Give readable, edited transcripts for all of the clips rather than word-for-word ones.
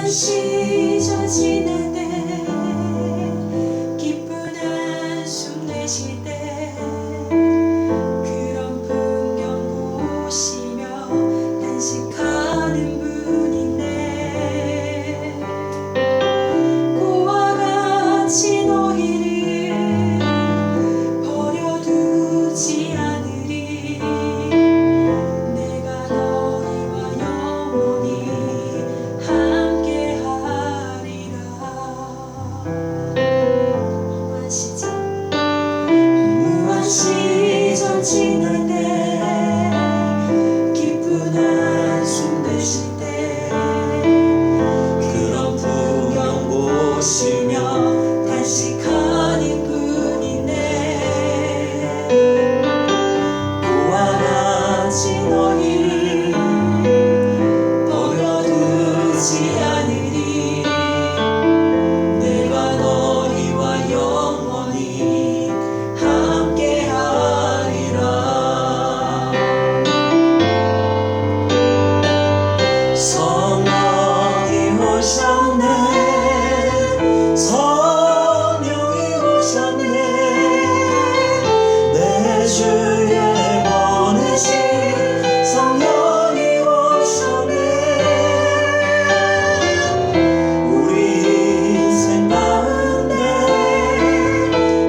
시절 지낼 때 기쁜 한숨 내쉴 때 그런 풍경 보시며 단식하는 분인데 고와 같이 너희를 버려두지 않으리 내가 너희와 영원히 시절 지낼 때 기쁜 한숨 내쉴 때 그런 풍경 보시며 단식하는 분이네 고와 같이 너희를 버려두지 않으리 내가 너희와 영원히 성령이 오셨네 내 주에 보내신 성령이 오셨네 우리 인생 가운데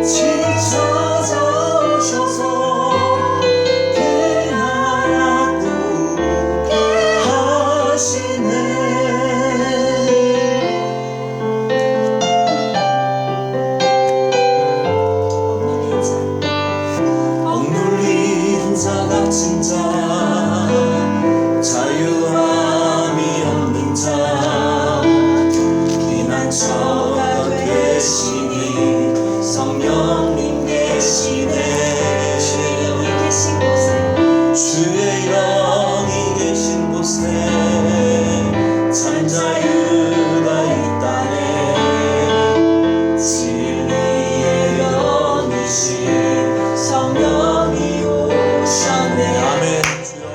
친히 찾아오셔서 그 나라 굳게 하시네 갇힌 자 자유함이 없는 자 피난처가 되시니 성령님 계시네 주의 영이 계신 곳에 참 자유가 있다네 진리의 영이신 성령이 오셨네 아멘 주여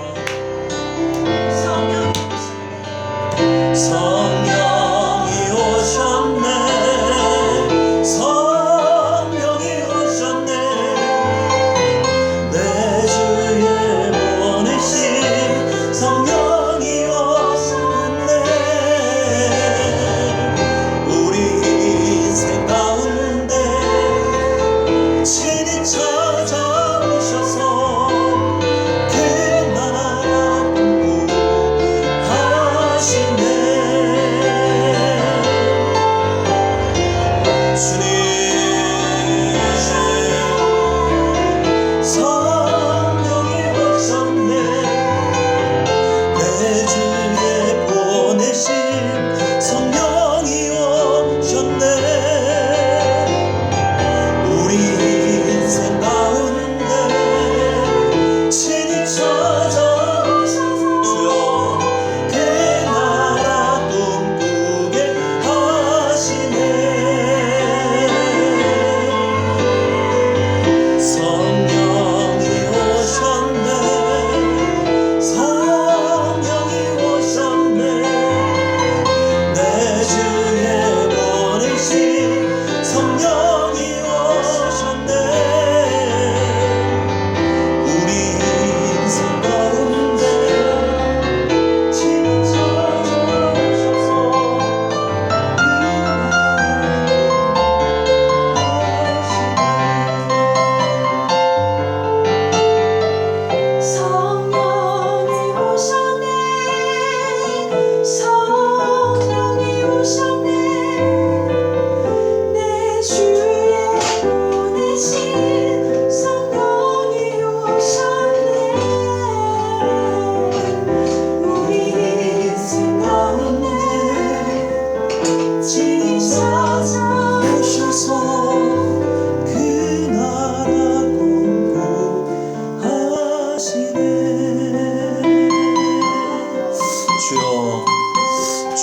성령이 오셨네 성령이 오셨네 내 주에 보내신 성령이 오셨네 우리 인생 가운데 친히 찾아오셔서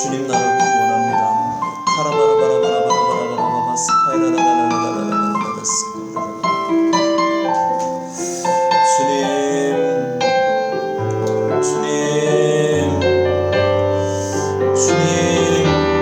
주님 나를 원합니다. 카라바라바라바라바라바라바라 스카이라라라라라라라라 주님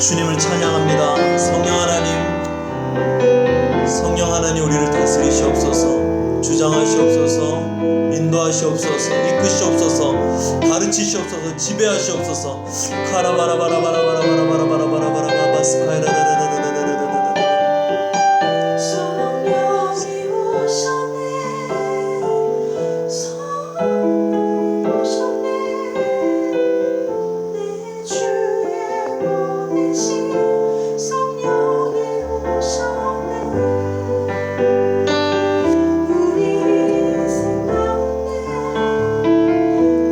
주님을 찬양합니다. 성령 하나님 우리를 다스리시옵소서. 주장하시옵소서. 인도하시옵소서. 이끄시옵소서. 가르치시옵소서. 지배하시옵소서. 카라바라바라바라바라바라바라바라바라바라바라 스카이라라라라라라라라라. 성령이 오셨네. 성령이 오셨네. 내 주의 보내신 성령이 오셨네. 우리 인생 가운데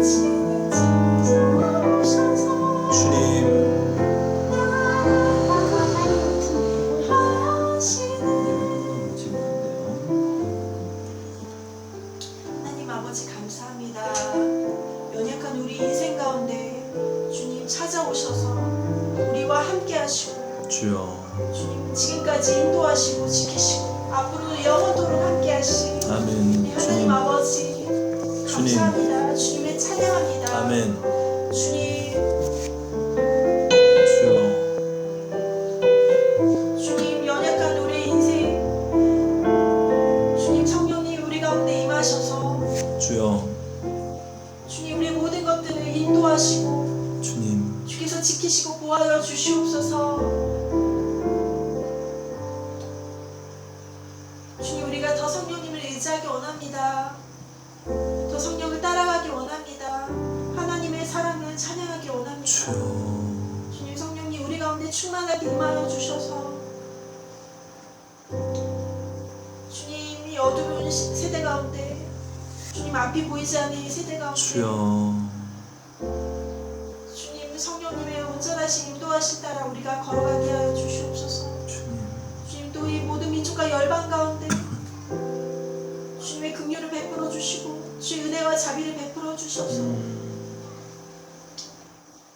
친히 찾아오셔서 주님 하나님 아버지 감사합니다. 연약한 우리 인생 가운데 주님 찾아오셔서 우리와 함께 하시고 주여. 주님 지금까지 인도하시고 지키시고 앞으로도 영원토록 함께 하신 아멘. 우리 하나님 아버지 감사합니다. 주님을 찬양합니다. 아멘. 주님 주여. 주님 연약한 우리 인생 주님 성령님 우리 가운데 임하셔서 주여. 주님 우리 모든 것들을 인도하시고 주님. 주께서 지키시고 보호하여 주시옵소서. 주님 우리가 더 성령님을 의지하기 원합니다. 더 성령을 따라가기 원합니다. 하나님의 사랑을 찬양하기 원합니다. 주여. 주님 성령님 우리 가운데 충만하게 임하여 주셔서 주님 이 어두운 세대 가운데 주님 앞이 보이지 않는 이 세대 가운데 주여. 주님 성령님의 온전하신 인도하신 따라 우리가 걸어가게 하여 주시옵소서. 주님. 주님 또 이 모든 민족과 열방 가운데 주님의 긍휼을 베풀어 주시고 주의 은혜와 자비를 베풀어 주셔서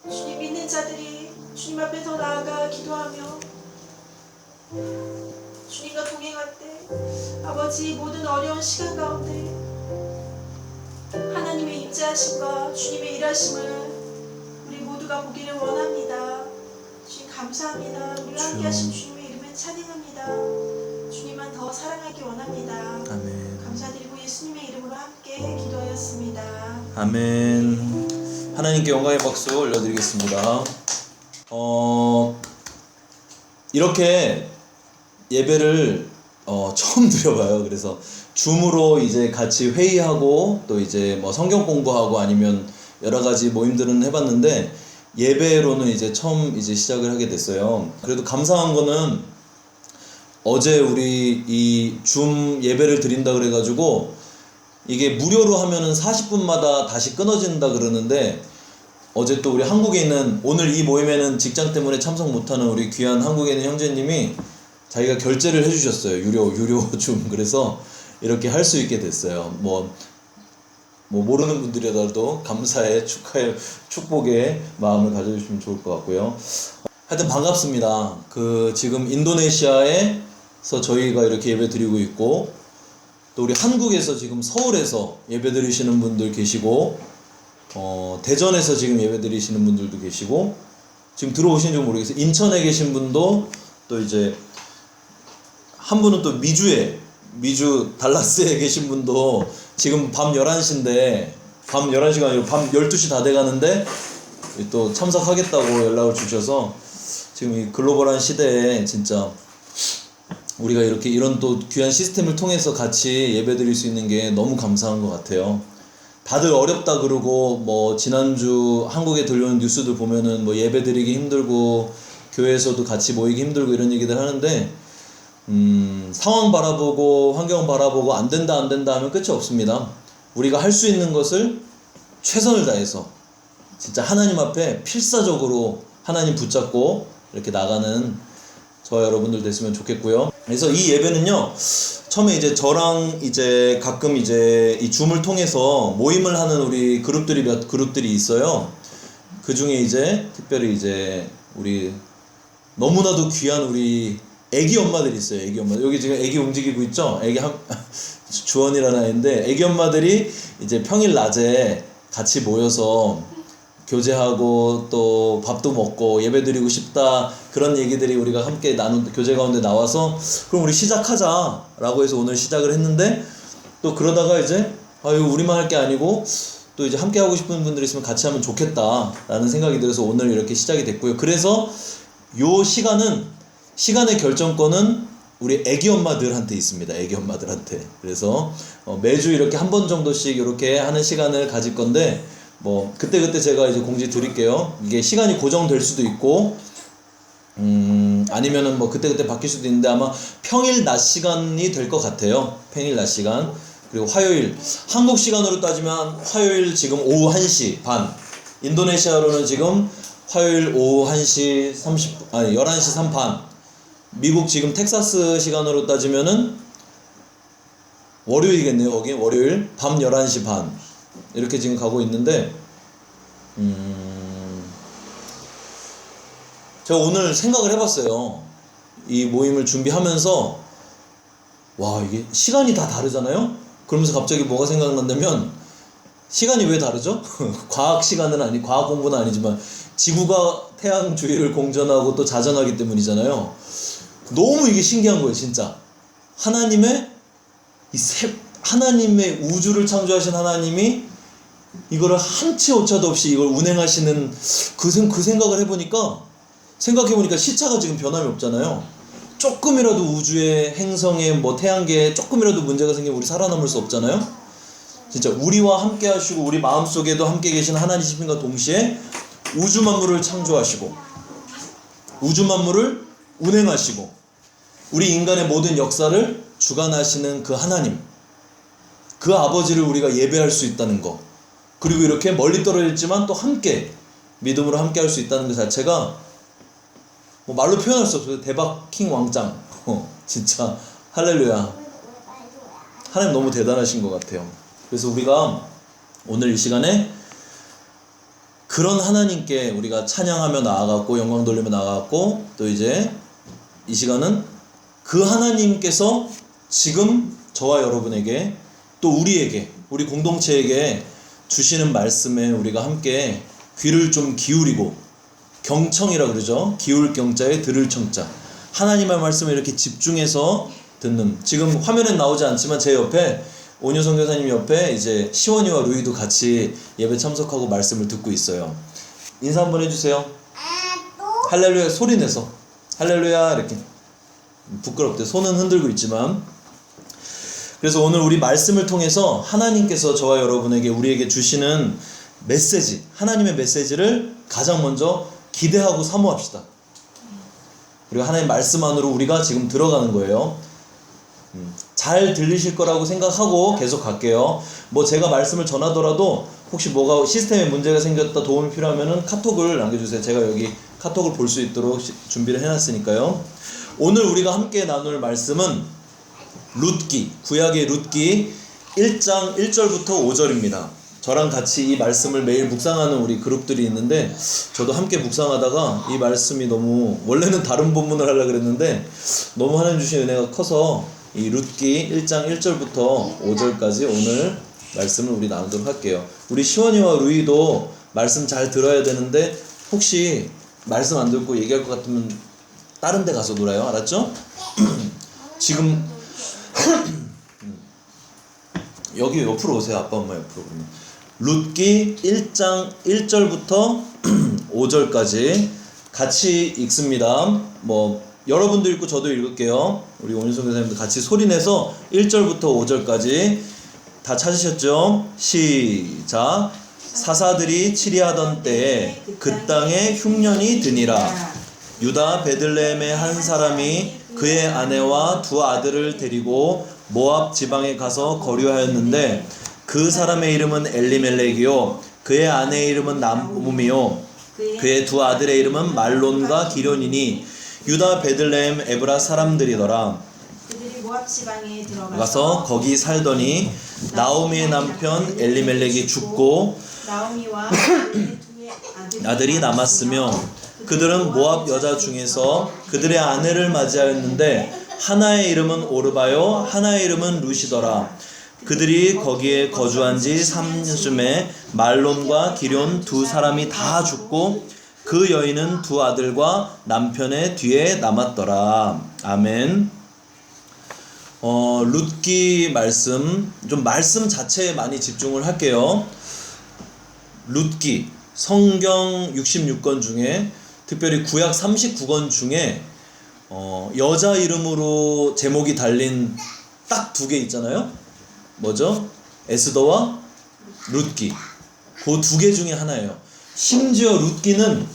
주님 믿는 자들이 주님 앞에 더 나아가 기도하며 주님과 동행할 때 아버지 모든 어려운 시간 가운데 하나님의 임재하심과 주님의 일하심을 우리 모두가 보기를 원합니다. 주님 감사합니다. 우리와 함께 하신 주님의 이름을 찬양합니다. 주님만 더 사랑하기 원합니다. 아멘. 감사드리고 예수님의 이름으로 함께 기도하였습니다. 아멘. 하나님께 영광의 박수 올려드리겠습니다. 이렇게 예배를 처음 드려봐요. 그래서 줌으로 이제 같이 회의하고 또 이제 뭐 성경 공부하고 아니면 여러 가지 모임들은 해봤는데 예배로는 이제 처음 이제 시작을 하게 됐어요. 그래도 감사한 거는 어제 우리 이 줌 예배를 드린다 그래가지고 이게 무료로 하면은 40분마다 다시 끊어진다 그러는데 어제 또 우리 한국에 있는 오늘 이 모임에는 직장 때문에 참석 못하는 우리 귀한 한국에 있는 형제님이 자기가 결제를 해주셨어요. 유료 줌. 그래서 이렇게 할 수 있게 됐어요. 뭐 모르는 분들이라도 감사의 축하의 축복의 마음을 가져주시면 좋을 것 같고요. 하여튼 반갑습니다. 지금 인도네시아에서 저희가 이렇게 예배 드리고 있고 또 우리 한국에서 지금 서울에서 예배 드리시는 분들 계시고 대전에서 지금 예배 드리시는 분들도 계시고 지금 들어오신지 모르겠어요. 인천에 계신 분도 또 이제 한 분은 또 미주 달라스에 계신 분도 지금 밤 11시인데 밤 11시가 아니고 밤 12시 다 돼가는데 또 참석하겠다고 연락을 주셔서 지금 이 글로벌한 시대에 진짜 우리가 이런 또 귀한 시스템을 통해서 같이 예배 드릴 수 있는 게 너무 감사한 것 같아요. 다들 어렵다 그러고 뭐 지난주 한국에 들려오는 뉴스들 보면은 뭐 예배 드리기 힘들고 교회에서도 같이 모이기 힘들고 이런 얘기들 하는데 상황 바라보고 환경 바라보고 안 된다 하면 끝이 없습니다. 우리가 할 수 있는 것을 최선을 다해서 진짜 하나님 앞에 필사적으로 하나님 붙잡고 이렇게 나가는 저와 여러분들 됐으면 좋겠고요. 그래서 이 예배는요, 처음에 이제 저랑 이제 가끔 이제 이 줌을 통해서 모임을 하는 우리 그룹들이 있어요. 그 중에 이제 특별히 이제 우리 너무나도 귀한 우리 애기 엄마들이 있어요. 애기 엄마. 여기 지금 애기 움직이고 있죠? 애기 주원이라는 아이인데 애기 엄마들이 이제 평일 낮에 같이 모여서 교제하고 또 밥도 먹고 예배 드리고 싶다 그런 얘기들이 우리가 함께 나눈 교제 가운데 나와서 그럼 우리 시작하자라고 해서 오늘 시작을 했는데 또 그러다가 이제 아유 우리만 할 게 아니고 또 이제 함께 하고 싶은 분들이 있으면 같이 하면 좋겠다라는 생각이 들어서 오늘 이렇게 시작이 됐고요. 그래서 요 시간의 결정권은 우리 애기 엄마들한테 있습니다. 애기 엄마들한테. 그래서 매주 이렇게 한 번 정도씩 이렇게 하는 시간을 가질 건데 뭐 그때 제가 이제 공지 드릴게요. 이게 시간이 고정될 수도 있고 아니면은 뭐 그때 바뀔 수도 있는데 아마 평일 낮 시간이 될 것 같아요. 평일 낮 시간. 그리고 화요일 한국 시간으로 따지면 화요일 지금 오후 1시 반, 인도네시아로는 지금 화요일 오후 1시 30분 아니 11시 3반, 미국 지금 텍사스 시간으로 따지면은 월요일이겠네요. 거기 월요일 밤 11시 반 이렇게 지금 가고 있는데 제가 오늘 생각을 해봤어요. 이 모임을 준비하면서 와 이게 시간이 다 다르잖아요. 그러면서 갑자기 뭐가 생각난다면 시간이 왜 다르죠? 과학 시간은 과학 공부는 아니지만 지구가 태양 주위를 공전하고 또 자전하기 때문이잖아요. 너무 이게 신기한 거예요, 진짜. 하나님의 우주를 창조하신 하나님이 이거를 한치 오차도 없이 이걸 운행하시는 그 생각을 생각해보니까 시차가 지금 변함이 없잖아요. 조금이라도 우주의 행성에 뭐 태양계에 조금이라도 문제가 생기면 우리 살아남을 수 없잖아요. 진짜 우리와 함께 하시고 우리 마음속에도 함께 계신 하나님이신과 동시에 우주 만물을 창조하시고 우주 만물을 운행하시고 우리 인간의 모든 역사를 주관하시는 그 하나님, 그 아버지를 우리가 예배할 수 있다는 거, 그리고 이렇게 멀리 떨어져 있지만 또 함께 믿음으로 함께 할 수 있다는 것 자체가 뭐 말로 표현할 수 없어요. 대박 킹 왕짱. 진짜 할렐루야. 하나님 너무 대단하신 것 같아요. 그래서 우리가 오늘 이 시간에 그런 하나님께 우리가 찬양하며 나아갔고 영광 돌리며 나아갔고 또 이제 이 시간은 그 하나님께서 지금 저와 여러분에게 또 우리에게 우리 공동체에게 주시는 말씀에 우리가 함께 귀를 좀 기울이고 경청이라 그러죠. 기울 경자에 들을 청자. 하나님의 말씀을 이렇게 집중해서 듣는. 지금 화면엔 나오지 않지만 제 옆에 온효성 교사님 옆에 이제 시원이와 루이도 같이 예배 참석하고 말씀을 듣고 있어요. 인사 한번 해주세요. 할렐루야 소리 내서 할렐루야 이렇게. 부끄럽대. 손은 흔들고 있지만. 그래서 오늘 우리 말씀을 통해서 하나님께서 저와 여러분에게 우리에게 주시는 메시지, 하나님의 메시지를 가장 먼저 기대하고 사모합시다. 그리고 하나님 말씀 안으로 우리가 지금 들어가는 거예요. 잘 들리실 거라고 생각하고 계속 갈게요. 뭐 제가 말씀을 전하더라도 혹시 뭐가 시스템에 문제가 생겼다 도움이 필요하면은 카톡을 남겨주세요. 제가 여기 카톡을 볼 수 있도록 준비를 해놨으니까요. 오늘 우리가 함께 나눌 말씀은 룻기, 구약의 룻기 1장 1절부터 5절입니다. 저랑 같이 이 말씀을 매일 묵상하는 우리 그룹들이 있는데 저도 함께 묵상하다가 이 말씀이 너무 원래는 다른 본문을 하려고 그랬는데 너무 하나님 주신 은혜가 커서 이 룻기 1장 1절부터 5절까지 오늘 말씀을 우리 나누도록 할게요. 우리 시원이와 루이도 말씀 잘 들어야 되는데 혹시 말씀 안 듣고 얘기할 것 같으면 다른 데 가서 놀아요. 알았죠? 지금 여기 옆으로 오세요. 아빠 엄마 옆으로. 룻기 1장 1절부터 5절까지 같이 읽습니다. 뭐 여러분도 읽고 저도 읽을게요. 우리 온유성 교사님도 같이 소리내서 1절부터 5절까지 다 찾으셨죠? 시작. 사사들이 치리하던 때에 그 땅에 흉년이 드니라. 유다 베들레헴의 한 사람이 그의 아내와 두 아들을 데리고 모압 지방에 가서 거류하였는데 그 사람의 이름은 엘리멜렉이요 그의 아내의 이름은 나오미요 그의 두 아들의 이름은 말론과 기련이니 유다 베들레헴 에브라 사람들이더라. 그들이 모압 지방에 들어가서 거기 살더니 나오미의 남편 엘리멜렉이 죽고 나오미와 그의 두 아들이 남았으며 그들은 모압 여자 중에서 그들의 아내를 맞이하였는데 하나의 이름은 오르바요 하나의 이름은 루시더라. 그들이 거기에 거주한 지 3년쯤에 말론과 기럨 두 사람이 다 죽고 그 여인은 두 아들과 남편의 뒤에 남았더라. 아멘. 룻기 말씀, 좀 말씀 자체에 많이 집중을 할게요. 룻기 성경 66권 중에 특별히 구약 39권 중에 여자 이름으로 제목이 달린 딱 두 개 있잖아요. 뭐죠? 에스더와 룻기. 그 두 개 중에 하나예요. 심지어 룻기는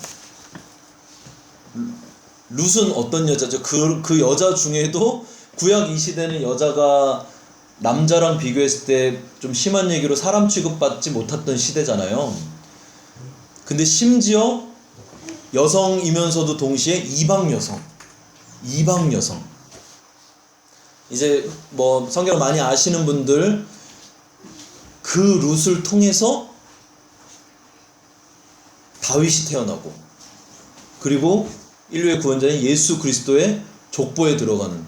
룻은 어떤 여자죠? 그 여자 중에도 구약 이 시대는 여자가 남자랑 비교했을 때 좀 심한 얘기로 사람 취급받지 못했던 시대잖아요. 근데 심지어 여성이면서도 동시에 이방 여성. 이제 뭐 성경을 많이 아시는 분들 그 룻을 통해서 다윗이 태어나고 그리고 인류의 구원자인 예수 그리스도의 족보에 들어가는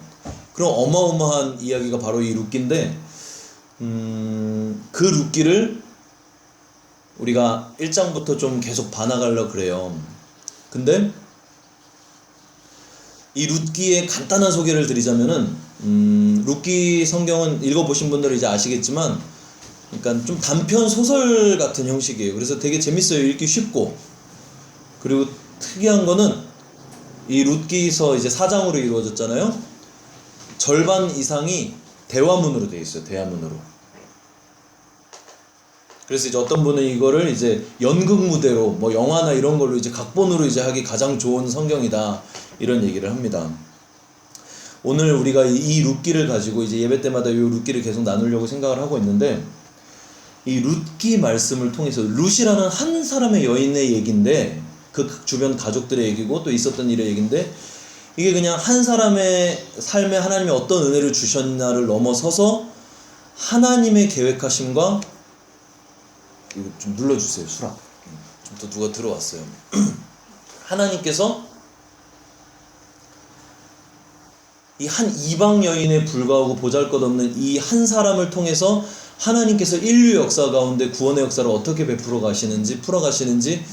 그런 어마어마한 이야기가 바로 이 룻기인데 그 룻기를 우리가 1장부터 좀 계속 봐나가려고 그래요. 근데 이 룻기의 간단한 소개를 드리자면은 룻기 성경은 읽어보신 분들은 이제 아시겠지만 그러니까 좀 단편 소설 같은 형식이에요. 그래서 되게 재밌어요. 읽기 쉽고. 그리고 특이한 거는 이 룻기서 이제 4장으로 이루어졌잖아요. 절반 이상이 대화문으로 되어 있어요. 대화문으로. 그래서 이제 어떤 분은 이거를 이제 연극 무대로 뭐 영화나 이런 걸로 이제 각본으로 이제 하기 가장 좋은 성경이다 이런 얘기를 합니다. 오늘 우리가 이 룻기를 가지고 이제 예배 때마다 이 룻기를 계속 나누려고 생각을 하고 있는데 이 룻기 말씀을 통해서 룻이라는 한 사람의 여인의 얘기인데 그 주변 가족들의 얘기고 또 있었던 일의 얘기인데 이게 그냥 한 사람의 삶에 하나님이 어떤 은혜를 주셨나를 넘어서서 하나님의 계획하심과 이거 좀 눌러주세요. 수락 좀 또 누가 들어왔어요. 하나님께서 이 한 이방 여인에 불과하고 보잘것없는 이 한 사람을 통해서 하나님께서 인류 역사 가운데 구원의 역사를 어떻게 베풀어 가시는지 풀어 가시는지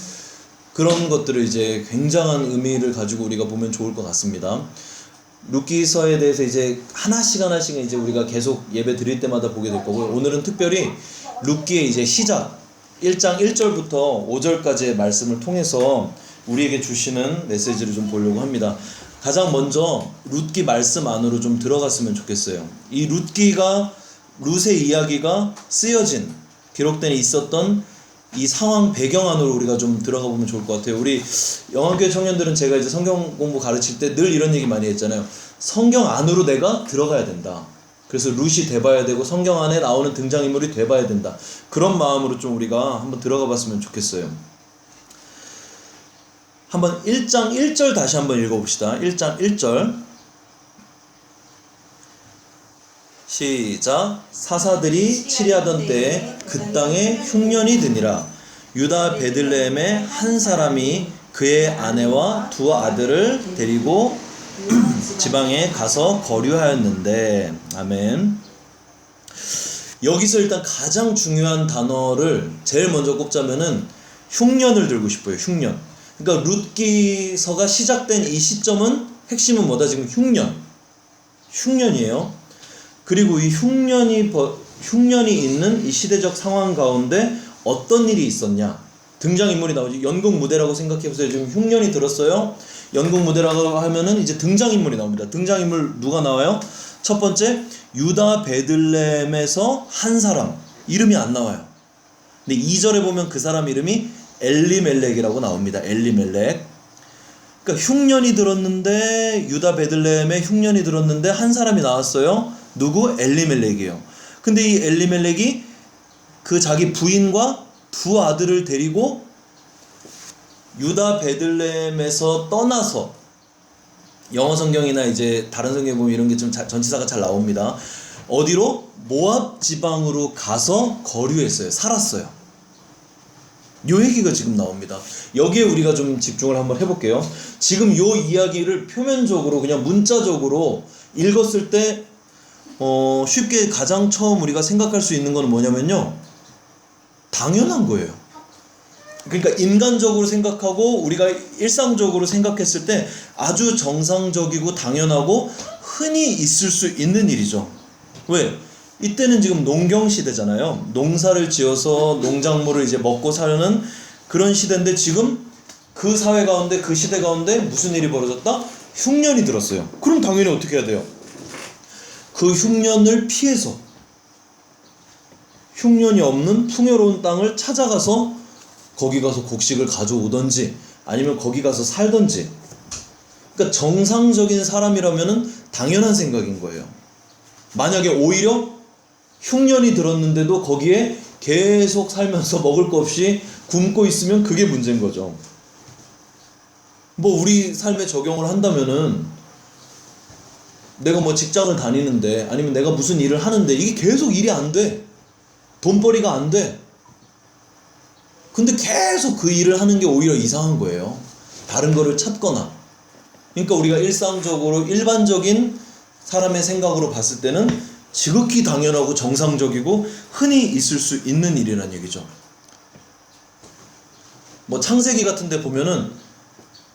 그런 것들을 이제 굉장한 의미를 가지고 우리가 보면 좋을 것 같습니다. 룻기서에 대해서 이제 하나씩 이제 우리가 계속 예배 드릴 때마다 보게 될 거고요. 오늘은 특별히 룻기의 이제 시작 1장 1절부터 5절까지의 말씀을 통해서 우리에게 주시는 메시지를 좀 보려고 합니다. 가장 먼저 룻기 말씀 안으로 좀 들어갔으면 좋겠어요. 이 룻의 이야기가 쓰여진 기록된 있었던 이 상황 배경 안으로 우리가 좀 들어가 보면 좋을 것 같아요. 우리 영화교회 청년들은 제가 이제 성경 공부 가르칠 때 늘 이런 얘기 많이 했잖아요. 성경 안으로 내가 들어가야 된다. 그래서 룻이 돼봐야 되고 성경 안에 나오는 등장인물이 돼봐야 된다. 그런 마음으로 좀 우리가 한번 들어가 봤으면 좋겠어요. 한번 1장 1절 다시 한번 읽어봅시다. 1장 1절 시작. 사사들이 치리하던 때에 그 땅에 흉년이 드니라. 유다 베들레헴의 한 사람이 그의 아내와 두 아들을 데리고 지방에 가서 거류하였는데. 아멘. 여기서 일단 가장 중요한 단어를 제일 먼저 꼽자면은 흉년을 들고 싶어요. 흉년. 그러니까 룻기서가 시작된 이 시점은 핵심은 뭐다? 지금 흉년이에요. 그리고 이 흉년이 있는 이 시대적 상황 가운데 어떤 일이 있었냐? 등장인물이 나오지. 연극 무대라고 생각해보세요. 지금 흉년이 들었어요. 연극 무대라고 하면은 이제 등장인물이 나옵니다. 등장인물 누가 나와요? 첫 번째, 유다 베들레헴에서 한 사람. 이름이 안 나와요. 근데 2절에 보면 그 사람 이름이 엘리멜렉이라고 나옵니다. 엘리멜렉. 그러니까 흉년이 들었는데, 유다 베들레헴에 흉년이 들었는데 한 사람이 나왔어요. 누구? 엘리멜렉이에요. 근데 이 엘리멜렉이 그 자기 부인과 두 아들을 데리고 유다 베들레헴에서 떠나서, 영어 성경이나 이제 다른 성경에 보면 이런 게 좀 전치사가 잘 나옵니다. 어디로? 모압 지방으로 가서 거류했어요. 살았어요. 요 얘기가 지금 나옵니다. 여기에 우리가 좀 집중을 한번 해볼게요. 지금 요 이야기를 표면적으로 그냥 문자적으로 읽었을 때 쉽게 가장 처음 우리가 생각할 수 있는 건 뭐냐면요, 당연한 거예요. 그러니까 인간적으로 생각하고 우리가 일상적으로 생각했을 때 아주 정상적이고 당연하고 흔히 있을 수 있는 일이죠. 왜? 이때는 지금 농경 시대잖아요. 농사를 지어서 농작물을 이제 먹고 사는 그런 시대인데, 지금 그 사회 가운데, 그 시대 가운데 무슨 일이 벌어졌다? 흉년이 들었어요. 그럼 당연히 어떻게 해야 돼요? 그 흉년을 피해서 흉년이 없는 풍요로운 땅을 찾아가서 거기 가서 곡식을 가져오던지 아니면 거기 가서 살던지. 그러니까 정상적인 사람이라면은 당연한 생각인 거예요. 만약에 오히려 흉년이 들었는데도 거기에 계속 살면서 먹을 거 없이 굶고 있으면 그게 문제인 거죠. 뭐 우리 삶에 적용을 한다면은, 내가 뭐 직장을 다니는데 아니면 내가 무슨 일을 하는데 이게 계속 일이 안 돼. 돈벌이가 안 돼. 근데 계속 그 일을 하는 게 오히려 이상한 거예요. 다른 거를 찾거나. 그러니까 우리가 일상적으로 일반적인 사람의 생각으로 봤을 때는 지극히 당연하고 정상적이고 흔히 있을 수 있는 일이라는 얘기죠. 뭐 창세기 같은 데 보면은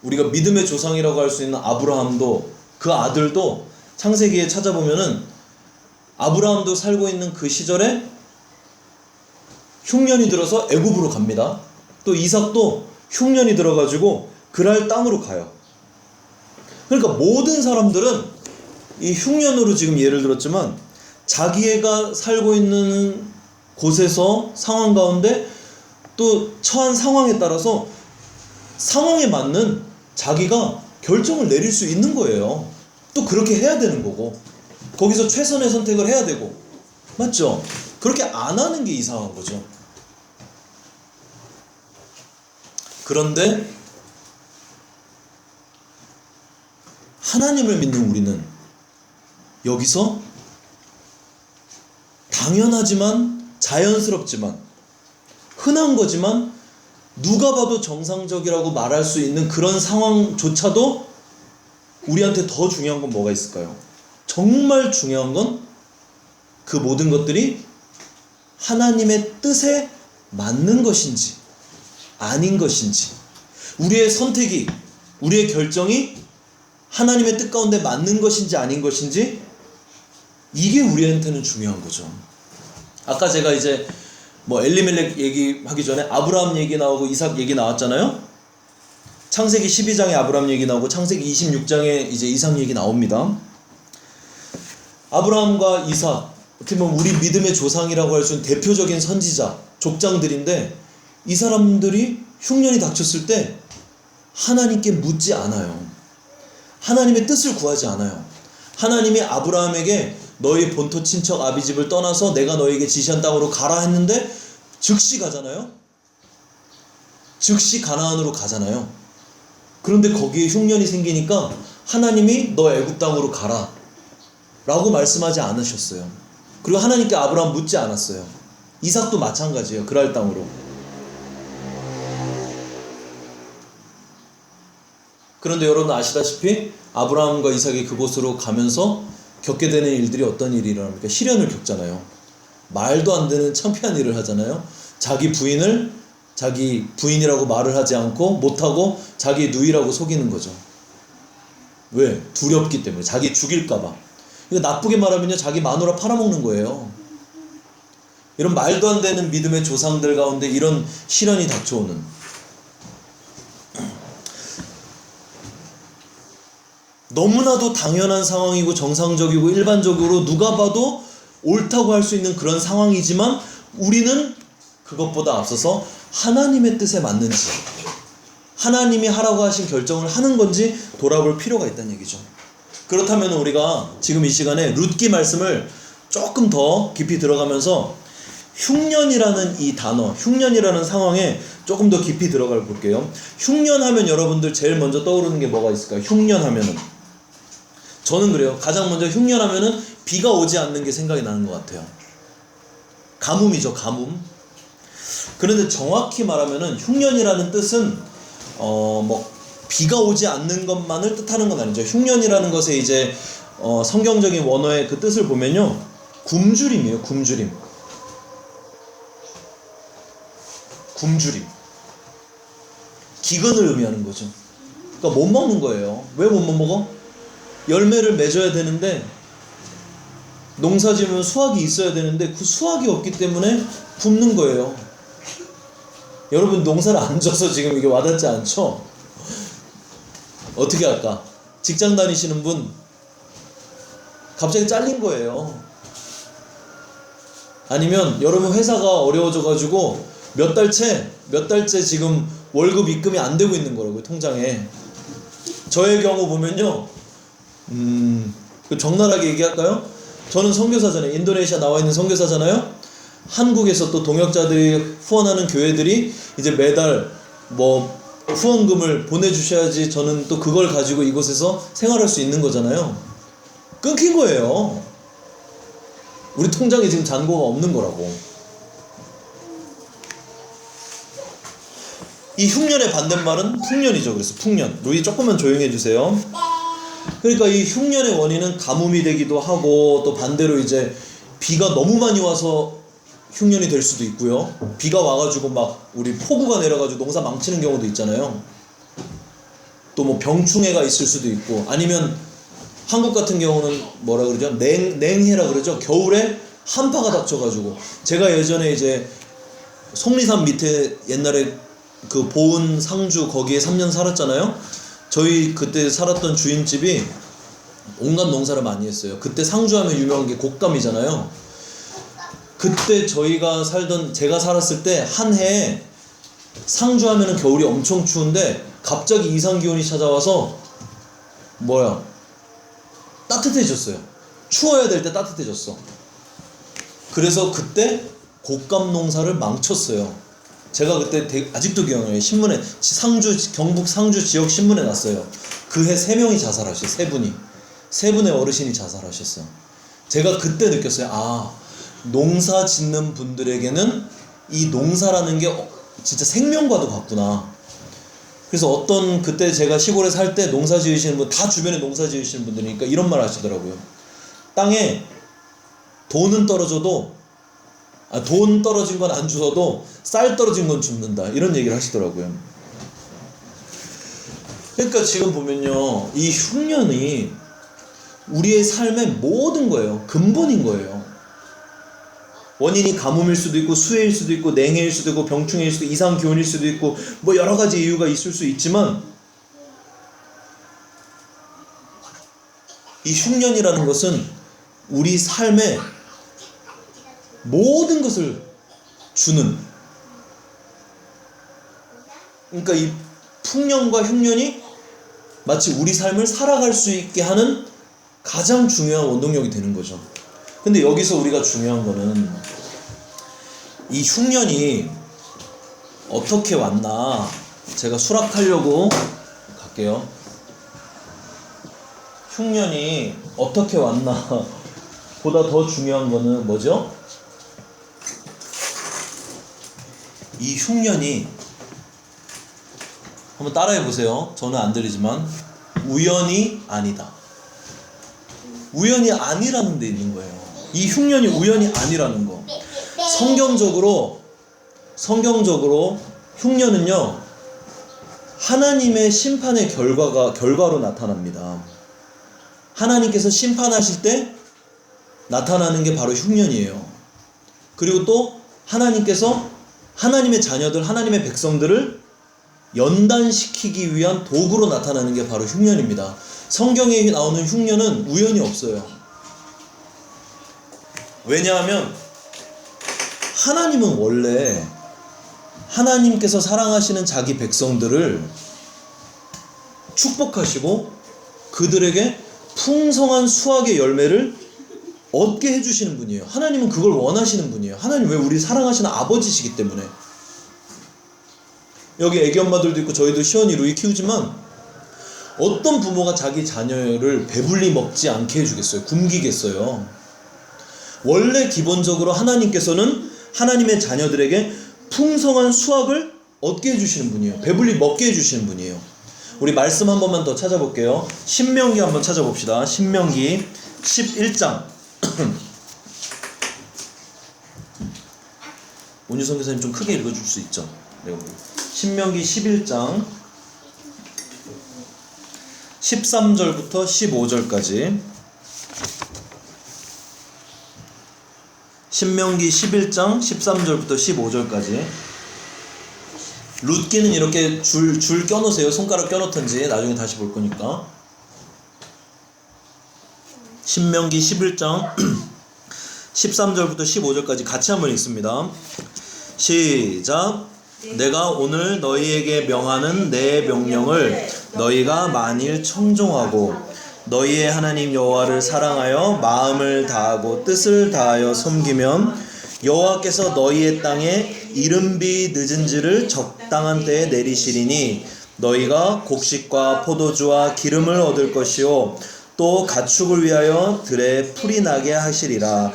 우리가 믿음의 조상이라고 할 수 있는 아브라함도, 그 아들도 창세기에 찾아보면은 아브라함도 살고 있는 그 시절에 흉년이 들어서 애굽으로 갑니다. 또 이삭도 흉년이 들어가지고 그랄 땅으로 가요. 그러니까 모든 사람들은 이 흉년으로 지금 예를 들었지만 자기가 살고 있는 곳에서 상황 가운데 또 처한 상황에 따라서 상황에 맞는 자기가 결정을 내릴 수 있는 거예요. 또 그렇게 해야 되는 거고, 거기서 최선의 선택을 해야 되고, 맞죠? 그렇게 안 하는 게 이상한 거죠. 그런데 하나님을 믿는 우리는 여기서 당연하지만 자연스럽지만 흔한 거지만 누가 봐도 정상적이라고 말할 수 있는 그런 상황조차도 우리한테 더 중요한 건 뭐가 있을까요? 정말 중요한 건 그 모든 것들이 하나님의 뜻에 맞는 것인지 아닌 것인지, 우리의 선택이, 우리의 결정이 하나님의 뜻 가운데 맞는 것인지 아닌 것인지, 이게 우리한테는 중요한 거죠. 아까 제가 이제 뭐 엘리멜렉 얘기하기 전에 아브라함 얘기 나오고 이삭 얘기 나왔잖아요. 창세기 12장에 아브라함 얘기 나오고 창세기 26장에 이제 이삭 얘기 나옵니다. 아브라함과 이삭, 어떻게 보면 우리 믿음의 조상이라고 할 수 있는 대표적인 선지자, 족장들인데, 이 사람들이 흉년이 닥쳤을 때 하나님께 묻지 않아요. 하나님의 뜻을 구하지 않아요. 하나님이 아브라함에게 너희 본토 친척 아비집을 떠나서 내가 너에게 지시한 땅으로 가라 했는데 즉시 가잖아요. 즉시 가나안으로 가잖아요. 그런데 거기에 흉년이 생기니까 하나님이 너 애굽 땅으로 가라 라고 말씀하지 않으셨어요. 그리고 하나님께 아브라함 묻지 않았어요. 이삭도 마찬가지예요. 그랄 땅으로. 그런데 여러분 아시다시피 아브라함과 이삭이 그곳으로 가면서 겪게 되는 일들이 어떤 일이 일어납니까? 시련을 겪잖아요. 말도 안 되는 창피한 일을 하잖아요. 자기 부인을 자기 부인이라고 말을 하지 않고 못하고 자기 누이라고 속이는 거죠. 왜? 두렵기 때문에. 자기 죽일까봐. 이거 나쁘게 말하면요, 자기 마누라 팔아먹는 거예요. 이런 말도 안 되는 믿음의 조상들 가운데 이런 시련이 닥쳐오는, 너무나도 당연한 상황이고 정상적이고 일반적으로 누가 봐도 옳다고 할 수 있는 그런 상황이지만 우리는 그것보다 앞서서 하나님의 뜻에 맞는지, 하나님이 하라고 하신 결정을 하는 건지 돌아볼 필요가 있다는 얘기죠. 그렇다면 우리가 지금 이 시간에 룻기 말씀을 조금 더 깊이 들어가면서 흉년이라는 이 단어, 흉년이라는 상황에 조금 더 깊이 들어가 볼게요. 흉년하면 여러분들 제일 먼저 떠오르는 게 뭐가 있을까요? 흉년하면은, 저는 그래요. 가장 먼저 흉년하면은 비가 오지 않는 게 생각이 나는 것 같아요. 가뭄이죠, 가뭄. 그런데 정확히 말하면은 흉년이라는 뜻은 뭐 비가 오지 않는 것만을 뜻하는 건 아니죠. 흉년이라는 것에 이제 성경적인 원어의 그 뜻을 보면요, 굶주림이에요. 굶주림. 굶주림. 기근을 의미하는 거죠. 그러니까 못 먹는 거예요. 왜 못 먹어? 열매를 맺어야 되는데, 농사 지으면 수확이 있어야 되는데 그 수확이 없기 때문에 굶는 거예요. 여러분, 농사를 안 져서 지금 이게 와닿지 않죠? 어떻게 할까? 직장 다니시는 분 갑자기 잘린 거예요. 아니면 여러분 회사가 어려워져 가지고 몇 달째 지금 월급 입금이 안 되고 있는 거라고요, 통장에. 저의 경우 보면요, 적나라하게 얘기할까요? 저는 선교사잖아요. 인도네시아 나와 있는 선교사잖아요. 한국에서 또 동역자들이 후원하는 교회들이 이제 매달 뭐 후원금을 보내주셔야지 저는 또 그걸 가지고 이곳에서 생활할 수 있는 거잖아요. 끊긴 거예요. 우리 통장에 지금 잔고가 없는 거라고. 이 흉년의 반대말은 풍년이죠. 그래서 풍년. 루이 조금만 조용히 해주세요. 그러니까 이 흉년의 원인은 가뭄이 되기도 하고, 또 반대로 이제 비가 너무 많이 와서 흉년이 될 수도 있고요. 비가 와가지고 막 우리 폭우가 내려가지고 농사 망치는 경우도 있잖아요. 또 뭐 병충해가 있을 수도 있고, 아니면 한국 같은 경우는 뭐라 그러죠? 냉해라 그러죠. 겨울에 한파가 닥쳐가지고. 제가 예전에 이제 속리산 밑에 옛날에 그 보은 상주 거기에 3년 살았잖아요. 저희 그때 살았던 주인집이 온갖 농사를 많이 했어요. 그때 상주하면 유명한 게 곶감이잖아요. 그때 제가 살았을 때 한 해에 상주하면은 겨울이 엄청 추운데 갑자기 이상기온이 찾아와서 따뜻해졌어요. 추워야 될 때 따뜻해졌어. 그래서 그때 곶감 농사를 망쳤어요. 제가 그때 아직도 기억나요. 신문에 경북 상주 지역 신문에 났어요. 그 해 3명이 자살하셨어요. 3분이. 3분의 어르신이 자살하셨어요. 제가 그때 느꼈어요. 아, 농사 짓는 분들에게는 이 농사라는 게 진짜 생명과도 같구나. 그래서 그때 제가 시골에 살 때 농사 지으시는 분, 다 주변에 농사 지으시는 분들이니까 이런 말 하시더라고요. 땅에 돈은 떨어져도, 돈 떨어진 건 안 주워도 쌀 떨어진 건 줍는다, 이런 얘기를 하시더라고요. 그러니까 지금 보면요, 이 흉년이 우리의 삶의 모든 거예요. 근본인 거예요. 원인이 가뭄일 수도 있고, 수해일 수도 있고, 냉해일 수도 있고, 병충해일 수도 있고, 이상기온일 수도 있고, 뭐 여러 가지 이유가 있을 수 있지만, 이 흉년이라는 것은 우리 삶의 모든 것을 주는, 그러니까 이 풍년과 흉년이 마치 우리 삶을 살아갈 수 있게 하는 가장 중요한 원동력이 되는 거죠. 근데 여기서 우리가 중요한 거는 이 흉년이 어떻게 왔나, 제가 수락하려고 갈게요. 흉년이 어떻게 왔나 보다 더 중요한 거는 뭐죠? 이 흉년이, 한번 따라해 보세요. 저는 안 들리지만, 우연이 아니다. 우연이 아니라는 데 있는 거예요. 이 흉년이 우연이 아니라는 거. 성경적으로 흉년은요, 하나님의 심판의 결과로 나타납니다. 하나님께서 심판하실 때 나타나는 게 바로 흉년이에요. 그리고 또 하나님께서 하나님의 자녀들, 하나님의 백성들을 연단시키기 위한 도구로 나타나는 게 바로 흉년입니다. 성경에 나오는 흉년은 우연이 없어요. 왜냐하면 하나님은 원래 하나님께서 사랑하시는 자기 백성들을 축복하시고 그들에게 풍성한 수확의 열매를 얻게 해주시는 분이에요. 하나님은 그걸 원하시는 분이에요. 하나님, 왜 우리 사랑하시는 아버지시기 때문에. 여기 애기 엄마들도 있고 저희도 시원이 루이 키우지만, 어떤 부모가 자기 자녀를 배불리 먹지 않게 해주겠어요? 굶기겠어요? 원래 기본적으로 하나님께서는 하나님의 자녀들에게 풍성한 수확을 얻게 해주시는 분이에요. 배불리 먹게 해주시는 분이에요. 우리 말씀 한 번만 더 찾아볼게요. 신명기 한번 찾아봅시다. 신명기 11장. 온유성 교사님 좀 크게 읽어줄 수 있죠? 네, 신명기 11장 13절부터 15절까지. 신명기 11장 13절부터 15절까지. 룻기는 이렇게 줄 껴놓으세요. 손가락 껴놓든지 나중에 다시 볼 거니까. 신명기 11장 13절부터 15절까지 같이 한번 읽습니다. 시작. 내가 오늘 너희에게 명하는 내 명령을 너희가 만일 청종하고 너희의 하나님 여호와를 사랑하여 마음을 다하고 뜻을 다하여 섬기면 여호와께서 너희의 땅에 이른비 늦은지를 적당한 때에 내리시리니 너희가 곡식과 포도주와 기름을 얻을 것이요 또 가축을 위하여 들에 풀이 나게 하시리라.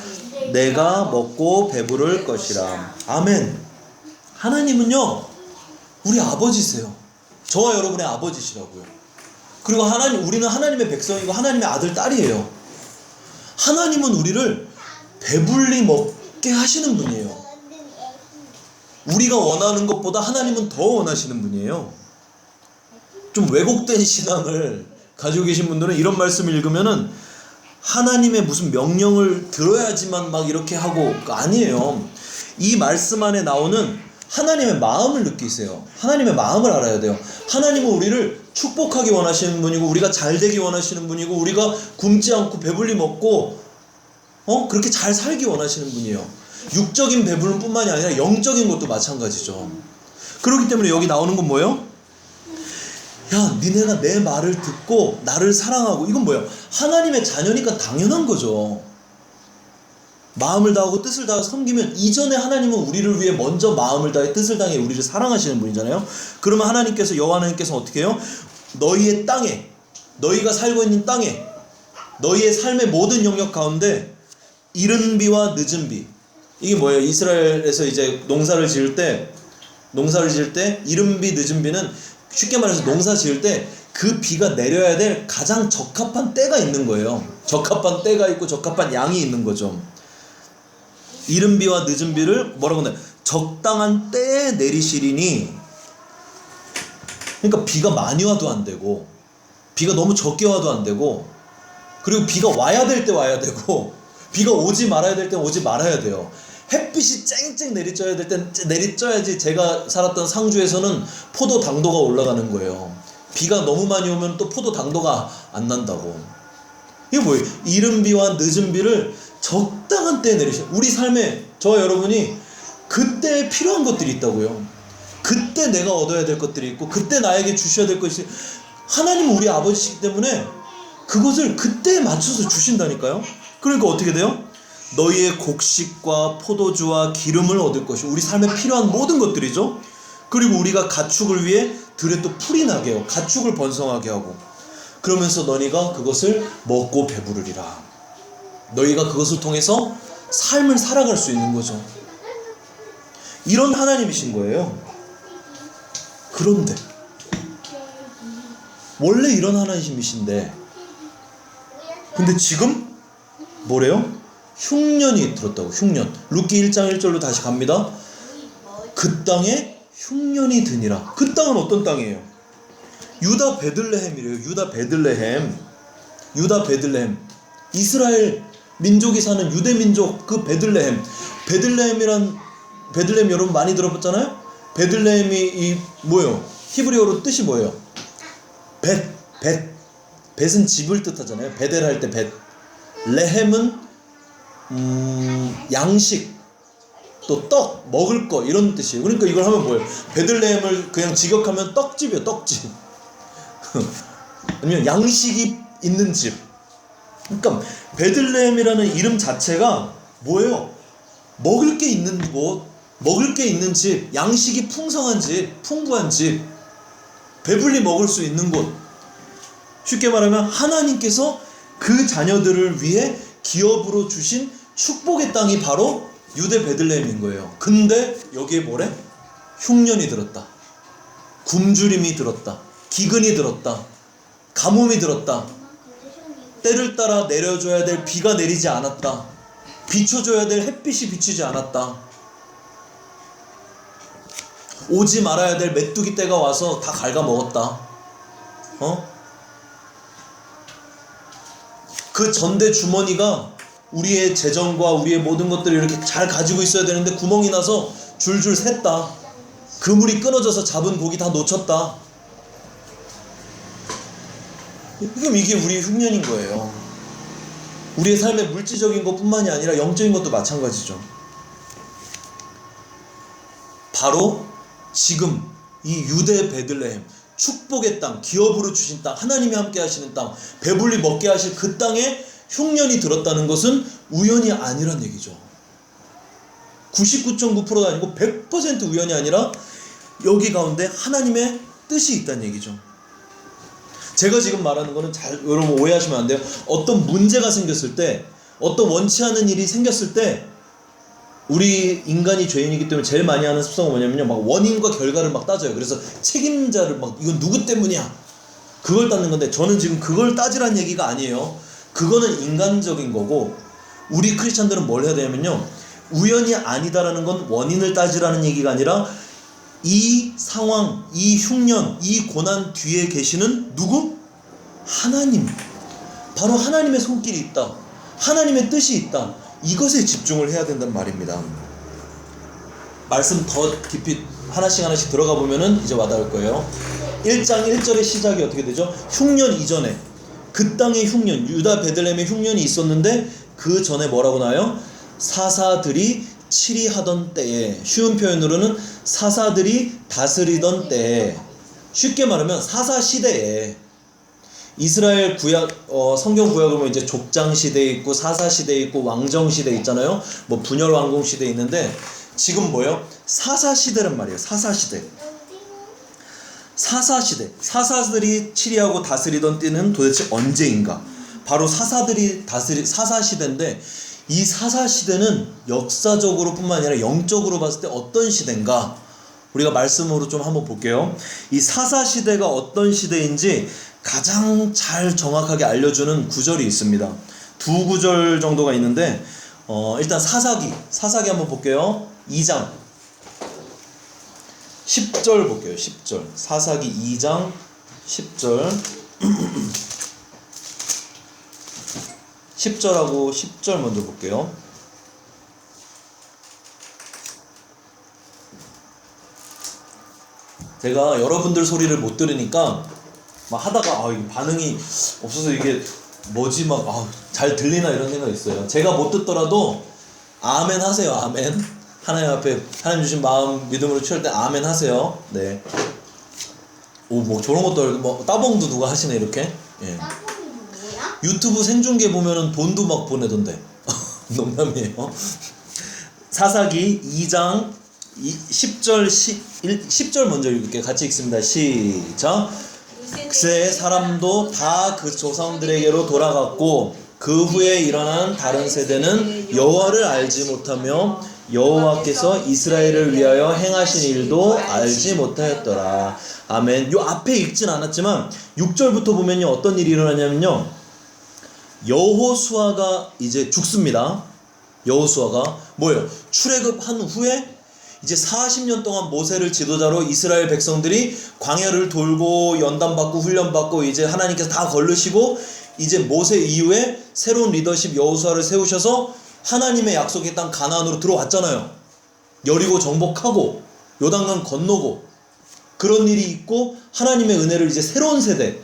내가 먹고 배부를 것이라. 아멘. 하나님은요 우리 아버지세요. 저와 여러분의 아버지시라고요. 그리고 우리는 하나님의 백성이고 하나님의 아들 딸이에요. 하나님은 우리를 배불리 먹게 하시는 분이에요. 우리가 원하는 것보다 하나님은 더 원하시는 분이에요. 좀 왜곡된 신앙을 가지고 계신 분들은 이런 말씀을 읽으면은 하나님의 무슨 명령을 들어야지만 막 이렇게 하고, 아니에요. 이 말씀 안에 나오는 하나님의 마음을 느끼세요. 하나님의 마음을 알아야 돼요. 하나님은 우리를 축복하기 원하시는 분이고 우리가 잘 되기 원하시는 분이고 우리가 굶지 않고 배불리 먹고 그렇게 잘 살기 원하시는 분이에요. 육적인 배부름 뿐만이 아니라 영적인 것도 마찬가지죠. 그렇기 때문에 여기 나오는 건 뭐예요? 야, 니네가 내 말을 듣고 나를 사랑하고, 이건 뭐예요? 하나님의 자녀니까 당연한 거죠. 마음을 다하고 뜻을 다하고 섬기면, 이전에 하나님은 우리를 위해 먼저 마음을 다해 뜻을 다해 우리를 사랑하시는 분이잖아요. 그러면 하나님께서, 여호와 하나님께서 어떻게 해요? 너희의 땅에, 너희가 살고 있는 땅에, 너희의 삶의 모든 영역 가운데 이른 비와 늦은 비, 이게 뭐예요? 이스라엘에서 이제 농사를 지을 때 이른 비 늦은 비는 쉽게 말해서 농사 지을 때 그 비가 내려야 될 가장 적합한 때가 있는 거예요. 적합한 때가 있고 적합한 양이 있는 거죠. 이른 비와 늦은 비를 뭐라고 하나요? 적당한 때에 내리시리니, 그러니까 비가 많이 와도 안 되고 비가 너무 적게 와도 안 되고, 그리고 비가 와야 될 때 와야 되고 비가 오지 말아야 될 때 오지 말아야 돼요. 햇빛이 쨍쨍 내리쬐야 될 땐 내리쬐야지. 제가 살았던 상주에서는 포도 당도가 올라가는 거예요. 비가 너무 많이 오면 또 포도 당도가 안 난다고. 이게 뭐예요? 이른 비와 늦은 비를 적당한 때에 내리셔. 우리 삶에 저와 여러분이 그때 필요한 것들이 있다고요. 그때 내가 얻어야 될 것들이 있고 그때 나에게 주셔야 될 것이, 하나님은 우리 아버지시기 때문에 그것을 그때에 맞춰서 주신다니까요. 그러니까 어떻게 돼요? 너희의 곡식과 포도주와 기름을 얻을 것이, 우리 삶에 필요한 모든 것들이죠. 그리고 우리가 가축을 위해 들에 또 풀이 나게 해요. 가축을 번성하게 하고, 그러면서 너희가 그것을 먹고 배부르리라. 너희가 그것을 통해서 삶을 살아갈 수 있는 거죠. 이런 하나님이신 거예요. 그런데 원래 이런 하나님이신데, 근데 지금 뭐래요? 흉년이 들었다고. 흉년. 룻기 1장 1절로 다시 갑니다. 그 땅에 흉년이 드니라. 그 땅은 어떤 땅이에요? 유다 베들레헴이래요. 유다 베들레헴. 이스라엘 민족이 사는 유대 민족, 그 베들레헴. 베들레헴 여러분 많이 들어봤잖아요? 베들레헴이 뭐예요? 히브리어로 뜻이 뭐예요? 벳은 집을 뜻하잖아요. 베델 할 때 벳. 레헴은 양식, 또 떡, 먹을 거, 이런 뜻이에요. 그러니까 이걸 하면 뭐예요? 베들레헴을 그냥 직역하면 떡집이에요. 떡집. 아니면 양식이 있는 집. 그러니까 베들레헴이라는 이름 자체가 뭐예요? 먹을 게 있는 곳, 먹을 게 있는 집, 양식이 풍성한 집, 풍부한 집, 배불리 먹을 수 있는 곳. 쉽게 말하면 하나님께서 그 자녀들을 위해 기업으로 주신 축복의 땅이 바로 유대 베들레헴인 거예요. 근데 여기에 뭐래? 흉년이 들었다. 굶주림이 들었다. 기근이 들었다. 가뭄이 들었다. 때를 따라 내려줘야 될 비가 내리지 않았다. 비춰줘야 될 햇빛이 비추지 않았다. 오지 말아야 될 메뚜기 떼가 와서 다 갉아먹었다. 그 전대 주머니가 우리의 재정과 우리의 모든 것들을 이렇게 잘 가지고 있어야 되는데 구멍이 나서 줄줄 샜다. 그물이 끊어져서 잡은 고기 다 놓쳤다. 그럼 이게 우리의 흉년인 거예요. 우리의 삶의 물질적인 것뿐만이 아니라 영적인 것도 마찬가지죠. 바로 지금 이 유대 베들레헴, 축복의 땅, 기업으로 주신 땅, 하나님이 함께 하시는 땅, 배불리 먹게 하실 그 땅에 흉년이 들었다는 것은 우연이 아니란 얘기죠. 99.9%가 아니고 100% 우연이 아니라 여기 가운데 하나님의 뜻이 있다는 얘기죠. 제가 지금 말하는 거는 여러분 오해하시면 안 돼요. 어떤 문제가 생겼을 때, 어떤 원치 않은 일이 생겼을 때, 우리 인간이 죄인이기 때문에 제일 많이 하는 습성은 뭐냐면요, 막 원인과 결과를 막 따져요. 그래서 책임자를 막 이건 누구 때문이야, 그걸 따는 건데, 저는 지금 그걸 따지라는 얘기가 아니에요. 그거는 인간적인 거고, 우리 크리스찬들은 뭘 해야 되냐면요, 우연이 아니다라는 건 원인을 따지라는 얘기가 아니라 이 상황, 이 흉년, 이 고난 뒤에 계시는 누구? 하나님. 바로 하나님의 손길이 있다. 하나님의 뜻이 있다. 이것에 집중을 해야 된단 말입니다. 말씀 더 깊이 하나씩 들어가 보면은 이제 와닿을 거예요. 1장 1절의 시작이 어떻게 되죠? 흉년 이전에 그 땅의 흉년, 유다 베들레헴의 흉년이 있었는데 그 전에 뭐라고 나와요? 사사들이 치리하던 때에, 쉬운 표현으로는 사사들이 다스리던 때에, 쉽게 말하면 사사 시대에, 이스라엘 구약, 성경 구약을 보면 이제 족장 시대에 있고 사사 시대에 있고 왕정 시대에 있잖아요. 뭐 분열 왕궁 시대에 있는데, 지금 뭐예요? 사사 시대란 말이에요. 사사 시대. 사사 시대. 사사들이 치리하고 다스리던 때는 도대체 언제인가? 바로 사사들이 사사 시대인데, 이 사사 시대는 역사적으로 뿐만 아니라 영적으로 봤을 때 어떤 시대인가? 우리가 말씀으로 좀 한번 볼게요. 이 사사 시대가 어떤 시대인지 가장 잘 정확하게 알려주는 구절이 있습니다. 두 구절 정도가 있는데, 일단 사사기 한번 볼게요. 2장 10절 볼게요. 10절. 사사기 2장 10절. 10절하고 10절 먼저 볼게요. 제가 여러분들 소리를 못 들으니까 막 하다가 반응이 없어서 이게 뭐지 막 잘 들리나 이런 생각이 있어요. 제가 못 듣더라도 아멘 하세요. 아멘. 하나님 앞에 하나님 주신 마음 믿음으로 취할 때 아멘 하세요. 네. 뭐 저런 것도 뭐 따봉도 누가 하시네 이렇게. 예. 유튜브 생중계 보면은 돈도 막 보내던데. 농담이에요. 사사기 2장 10절 10절 먼저 읽을게요. 같이 읽습니다. 시작. 그새 사람도 다 그 조상들에게로 돌아갔고 그 후에 일어난 다른 세대는 여호와를 알지 못하며 여호와께서 이스라엘을 위하여 행하신 일도 알지 못하였더라. 아멘. 요 앞에 읽진 않았지만 6절부터 보면요 어떤 일이 일어나냐면요, 여호수아가 이제 죽습니다. 여호수아가 뭐예요? 출애굽한 후에 이제 40년 동안 모세를 지도자로 이스라엘 백성들이 광야를 돌고 연단받고 훈련받고 이제 하나님께서 다 걸르시고 이제 모세 이후에 새로운 리더십 여호수아를 세우셔서 하나님의 약속의 땅 가나안으로 들어왔잖아요. 여리고 정복하고 요단강 건너고 그런 일이 있고, 하나님의 은혜를 이제 새로운 세대,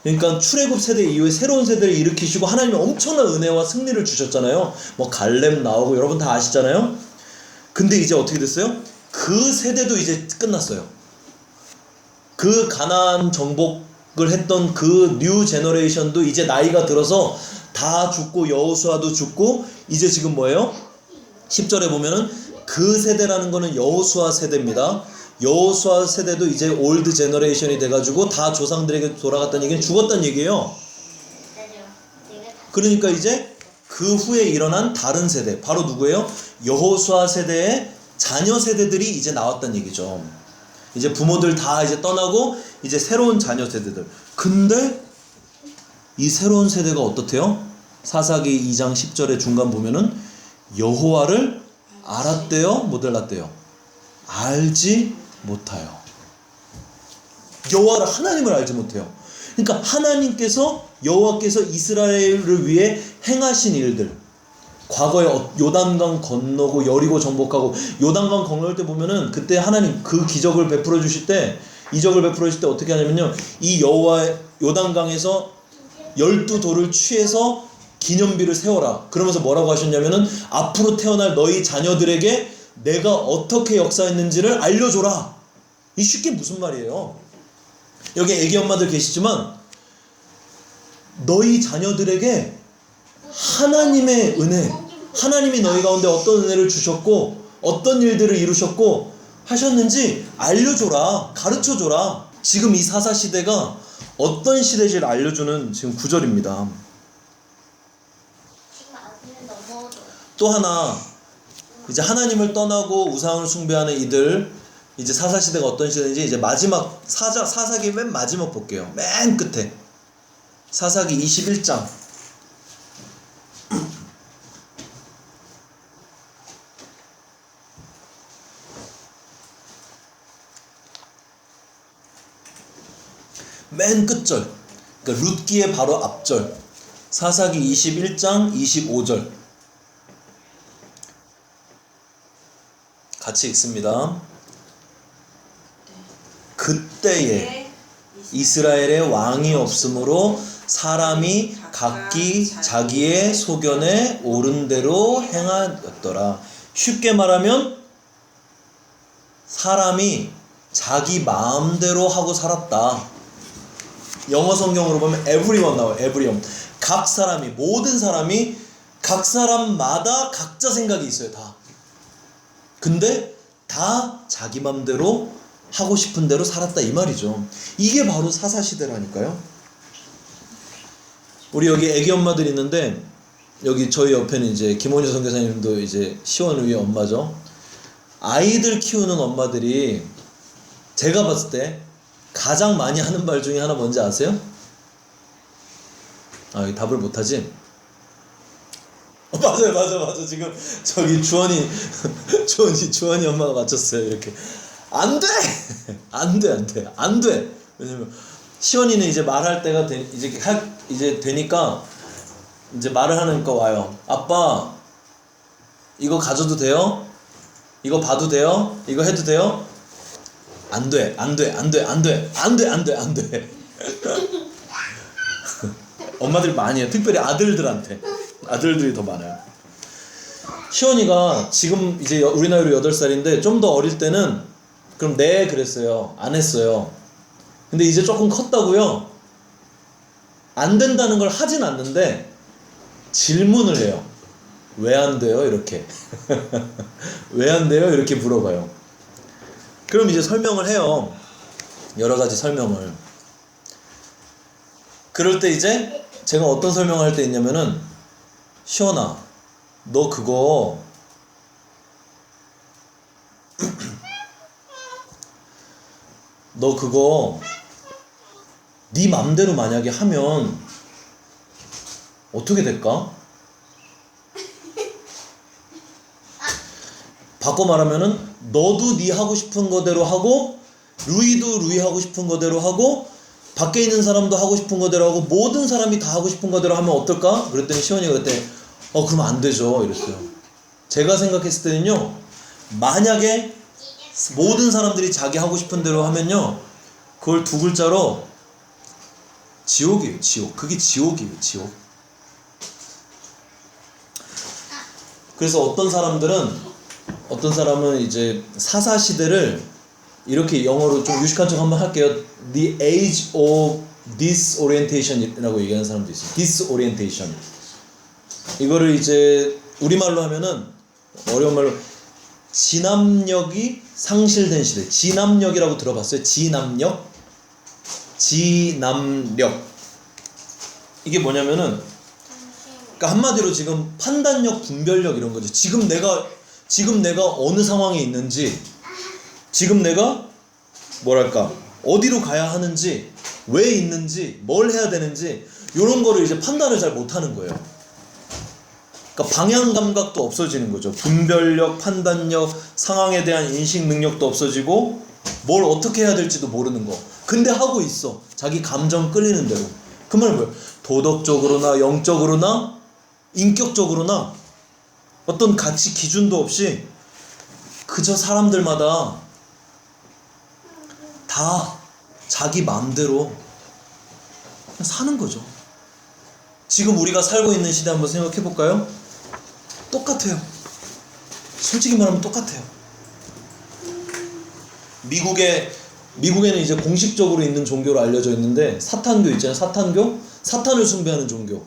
그러니까 출애굽 세대 이후에 새로운 세대를 일으키시고 하나님의 엄청난 은혜와 승리를 주셨잖아요. 뭐 갈렙 나오고 여러분 다 아시잖아요. 근데 이제 어떻게 됐어요? 그 세대도 이제 끝났어요. 그 가나안 정복을 했던 그 뉴 제너레이션도 이제 나이가 들어서 다 죽고 여호수아도 죽고, 이제 지금 뭐예요? 10절에 보면은 그 세대라는 거는 여호수아 세대입니다. 여호수아 세대도 이제 올드 제너레이션이 돼가지고 다 조상들에게 돌아갔다는 얘기는 죽었다는 얘기예요. 그러니까 이제 그 후에 일어난 다른 세대, 바로 누구예요? 여호수아 세대의 자녀 세대들이 이제 나왔다는 얘기죠. 이제 부모들 다 이제 떠나고 이제 새로운 자녀 세대들. 근데 이 새로운 세대가 어떻대요? 사사기 2장 10절의 중간 보면은 여호와를 알았대요? 못 알았대요? 알지 못하여. 여호와를, 하나님을 알지 못해요. 그러니까 하나님께서, 여호와께서 이스라엘을 위해 행하신 일들, 과거에 요단강 건너고 여리고 정복하고, 요단강 건널 때 보면은 그때 하나님 그 기적을 베풀어 주실 때, 이적을 베풀어 주실 때 어떻게 하냐면요, 이 여호와의 요단강에서 12돌을 취해서 기념비를 세워라. 그러면서 뭐라고 하셨냐면은 앞으로 태어날 너희 자녀들에게 내가 어떻게 역사했는지를 알려줘라. 이 쉽게 무슨 말이에요? 여기 애기 엄마들 계시지만 너희 자녀들에게 하나님의 은혜, 하나님이 너희 가운데 어떤 은혜를 주셨고 어떤 일들을 이루셨고 하셨는지 알려줘라, 가르쳐줘라. 지금 이 사사시대가 어떤 시대인지를 알려주는 지금 구절입니다. 또 하나, 이제 하나님을 떠나고 우상을 숭배하는 이들, 이제 사사시대가 어떤 시대인지 이제 마지막 사사기 맨 마지막 볼게요. 맨 끝에 사사기 21장. 맨 끝절, 그러니까 룻기의 바로 앞절, 사사기 21장 25절 같이 읽습니다. 그때에 이스라엘의 왕이 없으므로 사람이 각기 자기의 소견에 옳은 대로 행하였더라. 쉽게 말하면 사람이 자기 마음대로 하고 살았다. 영어 성경으로 보면 everyone 나와요. everyone. 각 사람이, 모든 사람이 각 사람마다 각자 생각이 있어요. 다. 근데 다 자기 맘대로 하고 싶은 대로 살았다 이 말이죠. 이게 바로 사사시대라니까요. 우리 여기 애기 엄마들 있는데 여기 저희 옆에는 이제 김원희 선교사님도 이제 시원을 위해 엄마죠. 아이들 키우는 엄마들이 제가 봤을 때 가장 많이 하는 말 중에 하나 뭔지 아세요? 아, 답을 못하지? 맞아요. 지금 저기 주원이 엄마가 맞췄어요. 이렇게 안 돼. 왜냐면 시원이는 이제 말할 때가 이제 되니까 이제 말을 하니까 와요. 아빠, 이거 가져도 돼요? 이거 봐도 돼요? 이거 해도 돼요? 안 돼. 엄마들 많이 해요. 특별히 아들들이 더 많아요. 시원이가 지금 이제 우리 나이로 8살인데 좀 더 어릴 때는 그럼 네 그랬어요. 안 했어요. 근데 이제 조금 컸다고요. 안 된다는 걸 하진 않는데 질문을 해요. 왜 안 돼요? 이렇게. 왜 안 돼요? 이렇게 물어봐요. 그럼 이제 설명을 해요. 여러 가지 설명을. 그럴 때 이제 제가 어떤 설명을 할 때 있냐면은, 시원아, 너 그거 네 맘대로 만약에 하면 어떻게 될까? 바꿔 말하면은 너도 네 하고 싶은 거대로 하고, 루이도 루이 하고 싶은 거대로 하고, 밖에 있는 사람도 하고 싶은 거대로 하고, 모든 사람이 다 하고 싶은 거대로 하면 어떨까? 그랬더니 시원이가 그때 그러면 안 되죠 이랬어요. 제가 생각했을 때는요, 만약에 모든 사람들이 자기 하고 싶은 대로 하면요, 그걸 두 글자로 지옥이에요. 지옥. 그게 지옥이에요. 지옥. 그래서 어떤 사람은 이제 사사시대를 이렇게 영어로 좀 유식한 척 한번 할게요. The age of disorientation이라고 얘기하는 사람도 있어요. disorientation. 이거를 이제 우리말로 하면은, 어려운 말로 진압력이 상실된 시대. 진압력이라고 들어봤어요? 진압력. 이게 뭐냐면은, 그러니까 한마디로 지금 판단력, 분별력 이런 거죠. 지금 내가 어느 상황에 있는지, 지금 내가 뭐랄까 어디로 가야 하는지, 왜 있는지, 뭘 해야 되는지 이런 거를 이제 판단을 잘 못하는 거예요. 그러니까 방향 감각도 없어지는 거죠. 분별력, 판단력, 상황에 대한 인식 능력도 없어지고 뭘 어떻게 해야 될지도 모르는 거. 근데 하고 있어. 자기 감정 끌리는 대로. 그 말은 뭐예요? 도덕적으로나 영적으로나 인격적으로나 어떤 가치 기준도 없이 그저 사람들마다 다 자기 마음대로 사는 거죠. 지금 우리가 살고 있는 시대 한번 생각해 볼까요? 똑같아요. 솔직히 말하면 똑같아요. 미국에는 이제 공식적으로 있는 종교로 알려져 있는데 사탄교 있잖아요. 사탄교? 사탄을 숭배하는 종교.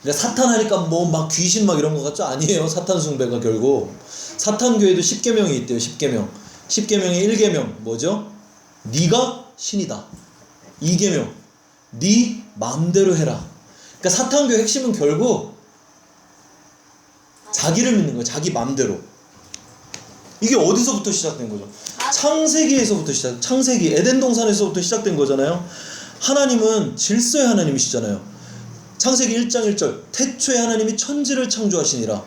그러니까 사탄 하니까 뭐 막 귀신 막 이런 거 같죠? 아니에요. 사탄 숭배가 결국. 사탄교에도 10계명이 있대요. 10계명. 10계명의 1계명 뭐죠? 네가 신이다. 2계명. 네 마음대로 해라. 그러니까 사탄교의 핵심은 결국 자기를 믿는 거예요. 자기 마음대로. 이게 어디서부터 시작된 거죠? 창세기에서부터 창세기 에덴 동산에서부터 시작된 거잖아요. 하나님은 질서의 하나님이시잖아요. 창세기 1장 1절 태초에 하나님이 천지를 창조하시니라.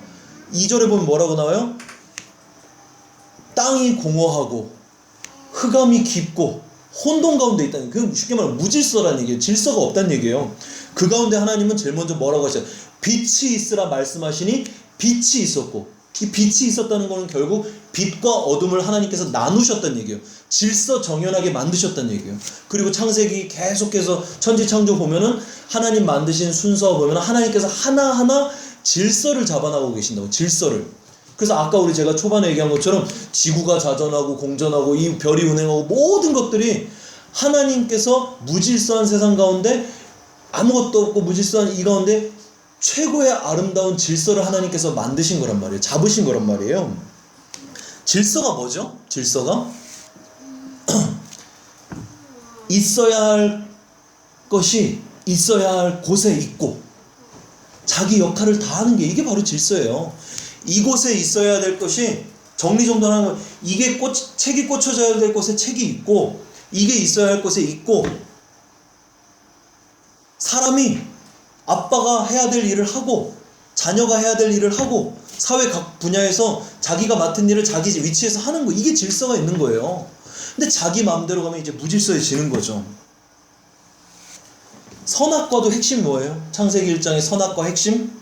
2절에 보면 뭐라고 나와요? 땅이 공허하고 흑암이 깊고 혼돈 가운데 있다는, 그 쉽게 말하면 무질서라는 얘기예요. 질서가 없다는 얘기예요. 그 가운데 하나님은 제일 먼저 뭐라고 하셨어요? 빛이 있으라 말씀하시니 빛이 있었고, 이 빛이 있었다는 것은 결국 빛과 어둠을 하나님께서 나누셨다는 얘기예요. 질서 정연하게 만드셨다는 얘기예요. 그리고 창세기 계속해서 천지창조 보면은 하나님 만드신 순서 보면 하나님께서 하나하나 질서를 잡아나가고 계신다고. 질서를. 그래서 아까 제가 초반에 얘기한 것처럼 지구가 자전하고 공전하고 이 별이 운행하고 모든 것들이 하나님께서 무질서한 세상 가운데 아무것도 없고 무질서한 이 가운데 최고의 아름다운 질서를 하나님께서 만드신 거란 말이에요. 잡으신 거란 말이에요. 질서가 뭐죠? 질서가 있어야 할 것이 있어야 할 곳에 있고 자기 역할을 다하는 게, 이게 바로 질서예요. 이곳에 있어야 될 것이 정리정돈하는 거. 이게 책이 꽂혀져야 될 곳에 책이 있고, 이게 있어야 할 곳에 있고, 사람이 아빠가 해야 될 일을 하고 자녀가 해야 될 일을 하고 사회 각 분야에서 자기가 맡은 일을 자기 위치에서 하는 거, 이게 질서가 있는 거예요. 근데 자기 마음대로 가면 이제 무질서해지는 거죠. 선악과도 핵심 뭐예요? 창세기 1장의 선악과 핵심?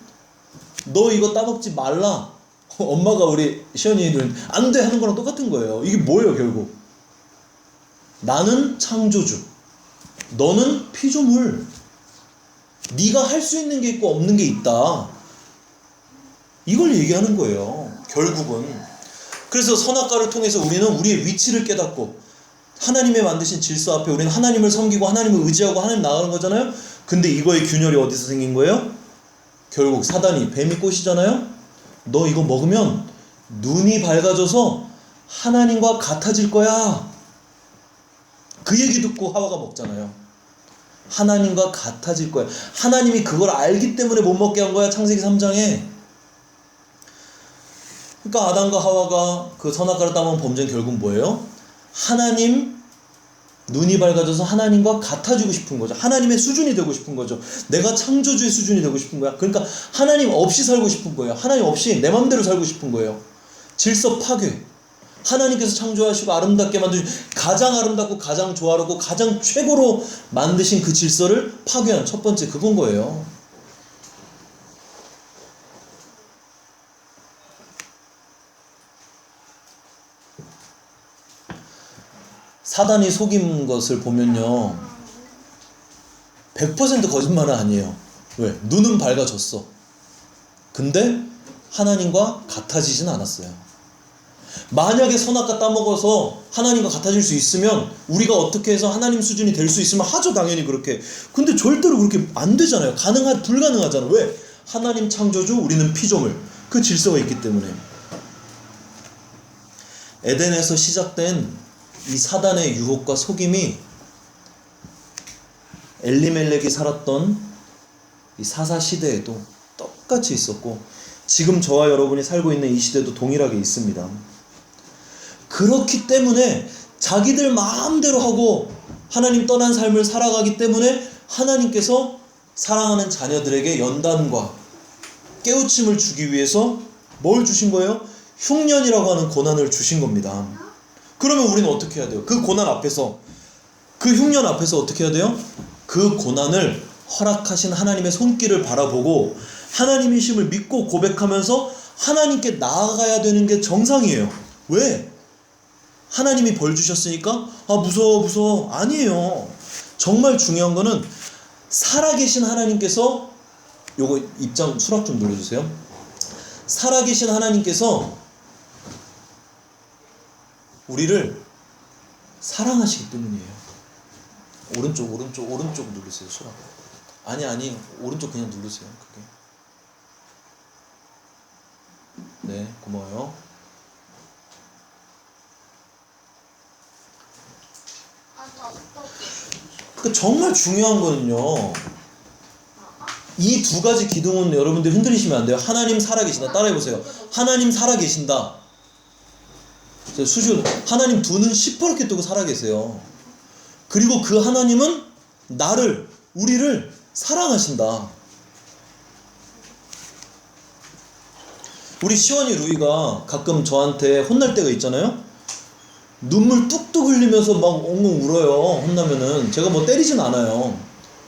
너 이거 따먹지 말라. 엄마가 우리 시연이는 안 돼 하는 거랑 똑같은 거예요. 이게 뭐예요 결국? 나는 창조주, 너는 피조물. 네가 할 수 있는 게 있고 없는 게 있다. 이걸 얘기하는 거예요 결국은. 그래서 선악과를 통해서 우리는 우리의 위치를 깨닫고 하나님의 만드신 질서 앞에 우리는 하나님을 섬기고 하나님을 의지하고 하나님 나가는 거잖아요. 근데 이거의 균열이 어디서 생긴 거예요? 결국 사단이, 뱀이 꼬시잖아요. 너 이거 먹으면 눈이 밝아져서 하나님과 같아질 거야. 그 얘기 듣고 하와가 먹잖아요. 하나님과 같아질 거야. 하나님이 그걸 알기 때문에 못 먹게 한 거야. 창세기 3장에. 그러니까 아담과 하와가 그 선악과를 따먹은 범죄는 결국 뭐예요? 하나님 눈이 밝아져서 하나님과 같아지고 싶은 거죠. 하나님의 수준이 되고 싶은 거죠. 내가 창조주의 수준이 되고 싶은 거야. 그러니까 하나님 없이 살고 싶은 거예요. 하나님 없이 내 맘대로 살고 싶은 거예요. 질서 파괴. 하나님께서 창조하시고 아름답게 만드신, 가장 아름답고 가장 조화롭고 가장 최고로 만드신 그 질서를 파괴한 첫 번째, 그건 거예요. 사단이 속인 것을 보면요 100% 거짓말은 아니에요. 왜? 눈은 밝아졌어. 근데 하나님과 같아지진 않았어요. 만약에 선악과 따먹어서 하나님과 같아질 수 있으면, 우리가 어떻게 해서 하나님 수준이 될 수 있으면 하죠. 당연히 그렇게. 근데 절대로 그렇게 안 되잖아요. 불가능하잖아요. 왜? 하나님 창조주, 우리는 피조물. 그 질서가 있기 때문에. 에덴에서 시작된 이 사단의 유혹과 속임이 엘리멜렉이 살았던 이 사사 시대에도 똑같이 있었고, 지금 저와 여러분이 살고 있는 이 시대도 동일하게 있습니다. 그렇기 때문에 자기들 마음대로 하고 하나님 떠난 삶을 살아가기 때문에 하나님께서 사랑하는 자녀들에게 연단과 깨우침을 주기 위해서 뭘 주신 거예요? 흉년이라고 하는 고난을 주신 겁니다. 그러면 우리는 어떻게 해야 돼요? 그 고난 앞에서, 그 흉년 앞에서 어떻게 해야 돼요? 그 고난을 허락하신 하나님의 손길을 바라보고 하나님이심을 믿고 고백하면서 하나님께 나아가야 되는 게 정상이에요. 왜? 하나님이 벌 주셨으니까 무서워 아니에요. 정말 중요한 거는 살아계신 하나님께서, 요거 입장 수락 좀 눌러주세요. 살아계신 하나님께서 우리를 사랑하시기 때문이에요. 오른쪽 누르세요. 수락. 아니 오른쪽 그냥 누르세요. 그게. 네, 고마워요. 그 정말 중요한 거는요, 이 두 가지 기둥은 여러분들 흔들리시면 안 돼요. 하나님 살아계신다. 따라해보세요. 하나님 살아계신다. 수준, 하나님 두 눈 시퍼렇게 뜨고 살아계세요. 그리고 그 하나님은 우리를 사랑하신다. 우리 시원이 루이가 가끔 저한테 혼날 때가 있잖아요. 눈물 뚝뚝 흘리면서 막 엉엉 울어요. 혼나면은 제가 뭐 때리진 않아요.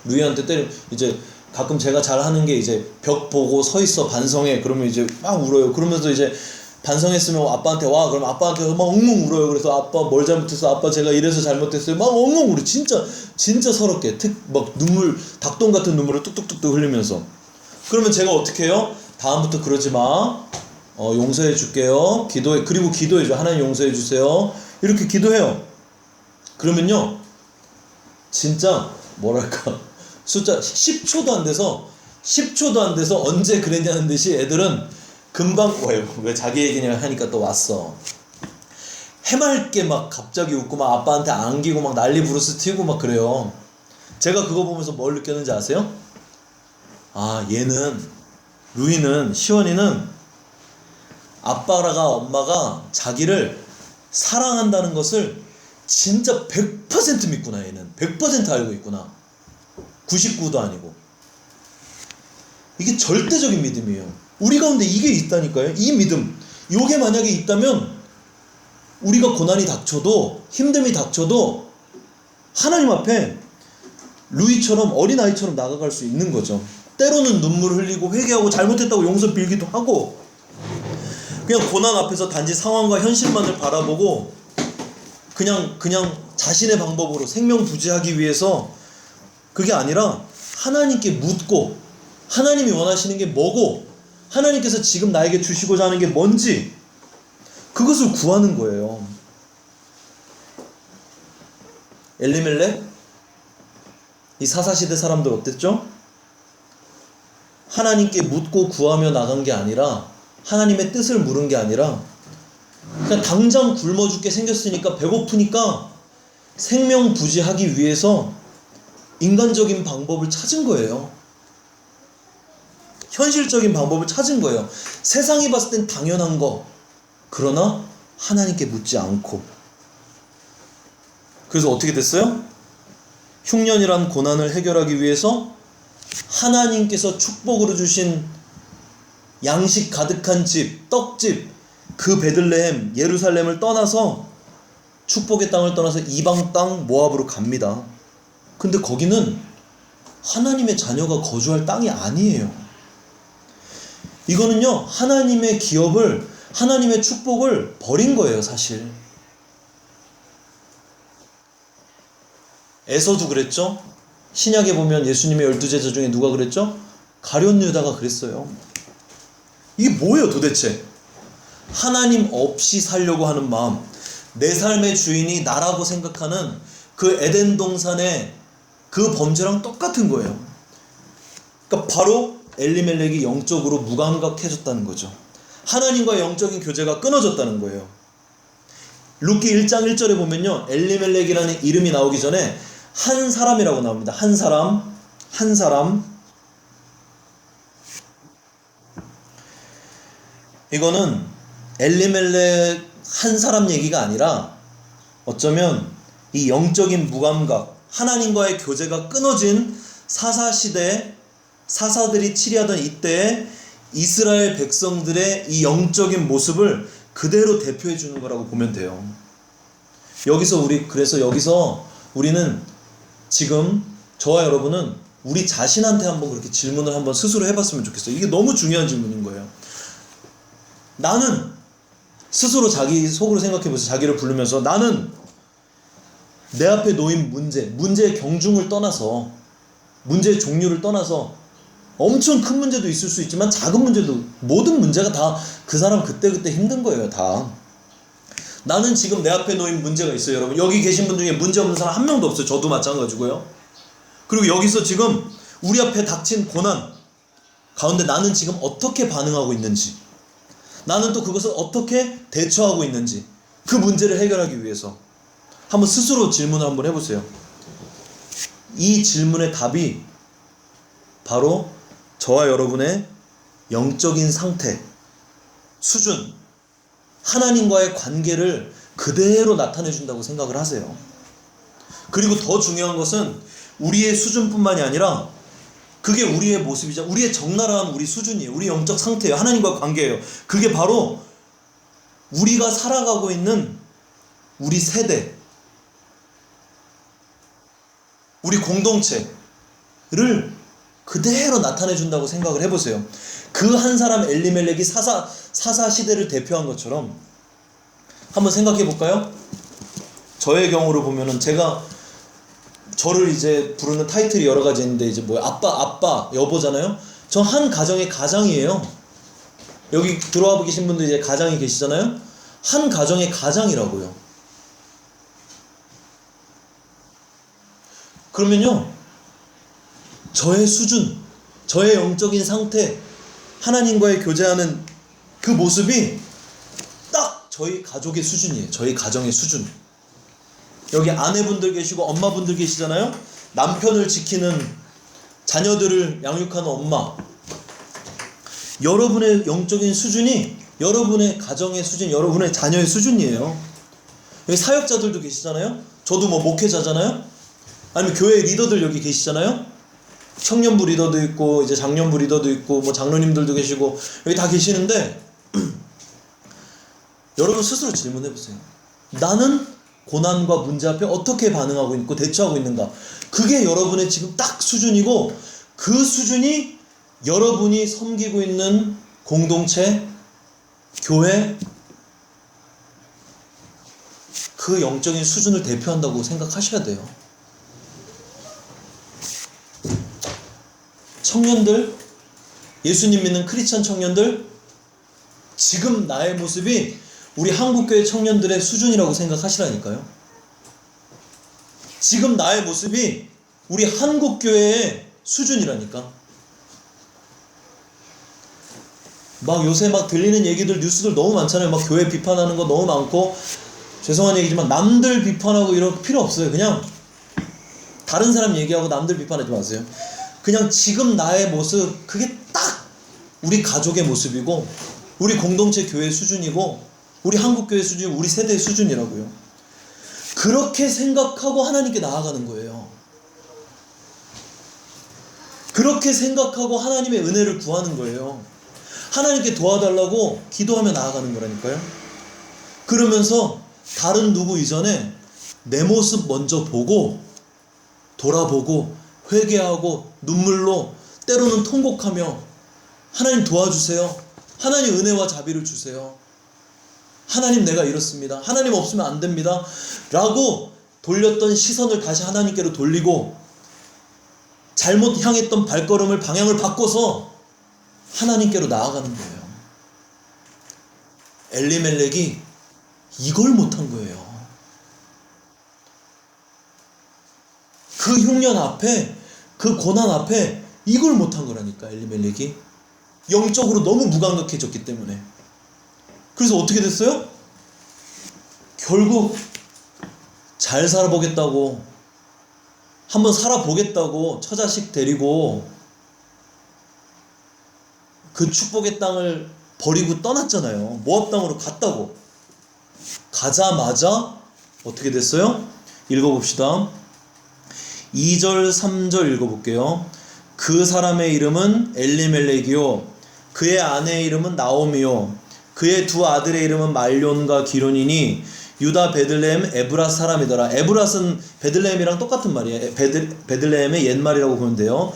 루이한테 이제 가끔 제가 잘하는 게 이제 벽 보고 서 있어 반성해. 그러면 이제 막 울어요. 그러면서 이제 반성했으면 아빠한테 와. 그럼 아빠한테 막 엉엉 울어요. 그래서 아빠 뭘 잘못했어? 아빠 제가 이래서 잘못했어요. 막 엉엉 울어. 진짜 서럽게 막 눈물, 닭똥 같은 눈물을 뚝뚝뚝뚝 흘리면서. 그러면 제가 어떻게 해요? 다음부터 그러지 마. 용서해 줄게요. 기도해. 그리고 기도해줘. 하나님 용서해 주세요. 이렇게 기도해요. 그러면요, 진짜 뭐랄까, 숫자 10초도 안 돼서 언제 그랬냐는 듯이 애들은 금방, 왜 자기 얘기냐 하니까 또 왔어. 해맑게 막 갑자기 웃고 막 아빠한테 안기고 막 난리 부르스 튀고 막 그래요. 제가 그거 보면서 뭘 느꼈는지 아세요? 루이는, 시원이는 아빠가 엄마가 자기를 사랑한다는 것을 진짜 100% 믿구나. 얘는 100% 알고 있구나. 99도 아니고. 이게 절대적인 믿음이에요. 우리 가운데 이게 있다니까요. 이 믿음. 요게 만약에 있다면 우리가 고난이 닥쳐도, 힘듦이 닥쳐도 하나님 앞에 루이처럼, 어린아이처럼 나아갈 수 있는 거죠. 때로는 눈물 흘리고 회개하고 잘못했다고 용서 빌기도 하고, 그냥 고난 앞에서 단지 상황과 현실만을 바라보고 그냥 자신의 방법으로 생명 부지하기 위해서, 그게 아니라 하나님께 묻고, 하나님이 원하시는 게 뭐고, 하나님께서 지금 나에게 주시고자 하는 게 뭔지, 그것을 구하는 거예요. 엘리멜렉, 이 사사시대 사람들 어땠죠? 하나님께 묻고 구하며 나간 게 아니라, 하나님의 뜻을 물은 게 아니라, 그냥 당장 굶어 죽게 생겼으니까, 배고프니까 생명 부지하기 위해서 인간적인 방법을 찾은 거예요. 현실적인 방법을 찾은 거예요. 세상이 봤을 땐 당연한 거, 그러나 하나님께 묻지 않고. 그래서 어떻게 됐어요? 흉년이란 고난을 해결하기 위해서 하나님께서 축복으로 주신 양식 가득한 집, 떡집, 그 베들레헴, 예루살렘을 떠나서, 축복의 땅을 떠나서 이방 땅 모압으로 갑니다. 근데 거기는 하나님의 자녀가 거주할 땅이 아니에요. 이거는요, 하나님의 기업을, 하나님의 축복을 버린 거예요, 사실. 에서도 그랬죠? 신약에 보면 예수님의 12제자 중에 누가 그랬죠? 가룟 유다가 그랬어요. 이게 뭐예요 도대체? 하나님 없이 살려고 하는 마음, 내 삶의 주인이 나라고 생각하는 그 에덴 동산의 그 범죄랑 똑같은 거예요. 그러니까 바로 엘리멜렉이 영적으로 무감각해졌다는 거죠. 하나님과의 영적인 교제가 끊어졌다는 거예요. 룻기 1장 1절에 보면요, 엘리멜렉이라는 이름이 나오기 전에 한 사람이라고 나옵니다. 한 사람. 이거는 엘리멜렉 한 사람 얘기가 아니라 어쩌면 이 영적인 무감각, 하나님과의 교제가 끊어진 사사시대, 사사들이 치리하던 이때에 이스라엘 백성들의 이 영적인 모습을 그대로 대표해 주는 거라고 보면 돼요. 그래서 여기서 우리는 지금 저와 여러분은 우리 자신한테 한번 그렇게 질문을 한번 스스로 해봤으면 좋겠어요. 이게 너무 중요한 질문인 거예요. 나는 스스로 자기 속으로 생각해보세요. 자기를 부르면서 나는 내 앞에 놓인 문제의 경중을 떠나서, 문제의 종류를 떠나서 엄청 큰 문제도 있을 수 있지만 작은 문제도, 모든 문제가 다 그 사람 그때그때 힘든 거예요. 다. 나는 지금 내 앞에 놓인 문제가 있어요. 여러분, 여기 계신 분 중에 문제 없는 사람 한 명도 없어요. 저도 마찬가지고요. 그리고 여기서 지금 우리 앞에 닥친 고난 가운데 나는 지금 어떻게 반응하고 있는지, 나는 또 그것을 어떻게 대처하고 있는지, 그 문제를 해결하기 위해서 한번 스스로 질문을 한번 해보세요. 이 질문의 답이 바로 저와 여러분의 영적인 상태, 수준, 하나님과의 관계를 그대로 나타내 준다고 생각을 하세요. 그리고 더 중요한 것은 우리의 수준뿐만이 아니라 그게 우리의 모습이자 우리의 적나라한 우리 수준이에요. 우리 영적 상태예요. 하나님과 관계예요. 그게 바로 우리가 살아가고 있는 우리 세대, 우리 공동체를 그대로 나타내 준다고 생각을 해보세요. 그 한 사람 엘리멜렉이 사사 시대를 대표한 것처럼 한번 생각해 볼까요? 저의 경우로 보면은 저를 이제 부르는 타이틀이 여러 가지 있는데, 이제 뭐 아빠, 여보잖아요. 저 한 가정의 가장이에요. 여기 들어와 계신 분들 이제 가장이 계시잖아요. 한 가정의 가장이라고요. 그러면요, 저의 수준, 저의 영적인 상태, 하나님과의 교제하는 그 모습이 딱 저희 가족의 수준이에요. 저희 가정의 수준. 여기 아내분들 계시고 엄마분들 계시잖아요. 남편을 지키는, 자녀들을 양육하는 엄마. 여러분의 영적인 수준이 여러분의 가정의 수준, 여러분의 자녀의 수준이에요. 여기 사역자들도 계시잖아요. 저도 뭐 목회자잖아요. 아니면 교회 리더들 여기 계시잖아요. 청년부 리더도 있고 이제 장년부 리더도 있고 뭐 장로님들도 계시고 여기 다 계시는데 여러분 스스로 질문해 보세요. 나는 고난과 문제 앞에 어떻게 반응하고 있고 대처하고 있는가? 그게 여러분의 지금 딱 수준이고, 그 수준이 여러분이 섬기고 있는 공동체, 교회, 그 영적인 수준을 대표한다고 생각하셔야 돼요. 청년들, 예수님 믿는 크리스찬 청년들, 지금 나의 모습이 우리 한국교회 청년들의 수준이라고 생각하시라니까요. 지금 나의 모습이 우리 한국교회의 수준이라니까. 막 요새 막 들리는 얘기들, 뉴스들 너무 많잖아요. 막 교회 비판하는 거 너무 많고, 죄송한 얘기지만 남들 비판하고 이럴 필요 없어요. 그냥 다른 사람 얘기하고 남들 비판하지 마세요. 그냥 지금 나의 모습, 그게 딱 우리 가족의 모습이고, 우리 공동체 교회 수준이고, 우리 한국교회 수준, 우리 세대의 수준이라고요. 그렇게 생각하고 하나님께 나아가는 거예요. 그렇게 생각하고 하나님의 은혜를 구하는 거예요. 하나님께 도와달라고 기도하며 나아가는 거라니까요. 그러면서 다른 누구 이전에 내 모습 먼저 보고, 돌아보고, 회개하고, 눈물로 때로는 통곡하며 하나님 도와주세요. 하나님 은혜와 자비를 주세요. 하나님 내가 이렇습니다. 하나님 없으면 안 됩니다. 라고 돌렸던 시선을 다시 하나님께로 돌리고, 잘못 향했던 발걸음을 방향을 바꿔서 하나님께로 나아가는 거예요. 엘리멜렉이 이걸 못한 거예요. 그 흉년 앞에, 그 고난 앞에 이걸 못한 거라니까. 엘리멜렉이 영적으로 너무 무감각해졌기 때문에. 그래서 어떻게 됐어요? 결국 잘 살아보겠다고, 한번 살아보겠다고 처자식 데리고 그 축복의 땅을 버리고 떠났잖아요. 모압 땅으로 갔다고. 가자마자 어떻게 됐어요? 읽어봅시다. 2절 3절 읽어볼게요. 그 사람의 이름은 엘리멜렉이요 그의 아내의 이름은 나오미요 그의 두 아들의 이름은 말론과 기론이니 유다 베들레헴 에브랏 사람이더라. 에브랏은 베들레헴이랑 똑같은 말이에요. 베들레헴의 옛말이라고 보면 돼요.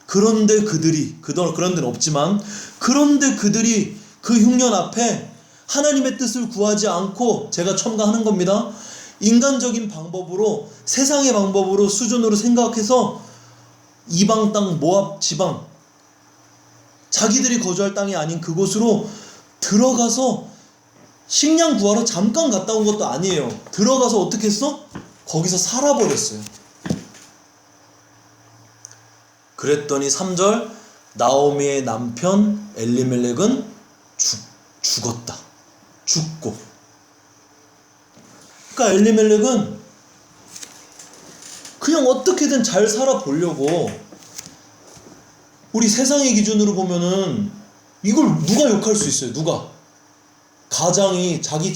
그런데 그들이 그런 데는 없지만 그런데 그들이 그 흉년 앞에 하나님의 뜻을 구하지 않고 제가 첨가하는 겁니다. 인간적인 방법으로 세상의 방법으로 수준으로 생각해서 이방 땅 모압 지방 자기들이 거주할 땅이 아닌 그곳으로 들어가서 식량 구하러 잠깐 갔다 온 것도 아니에요. 들어가서 어떻게 했어? 거기서 살아버렸어요. 그랬더니 3절 나오미의 남편 엘리멜렉은 죽었다. 죽고. 그러니까 엘리멜렉은 그냥 어떻게든 잘 살아보려고 우리 세상의 기준으로 보면은 이걸 누가 욕할 수 있어요? 누가? 가장이 자기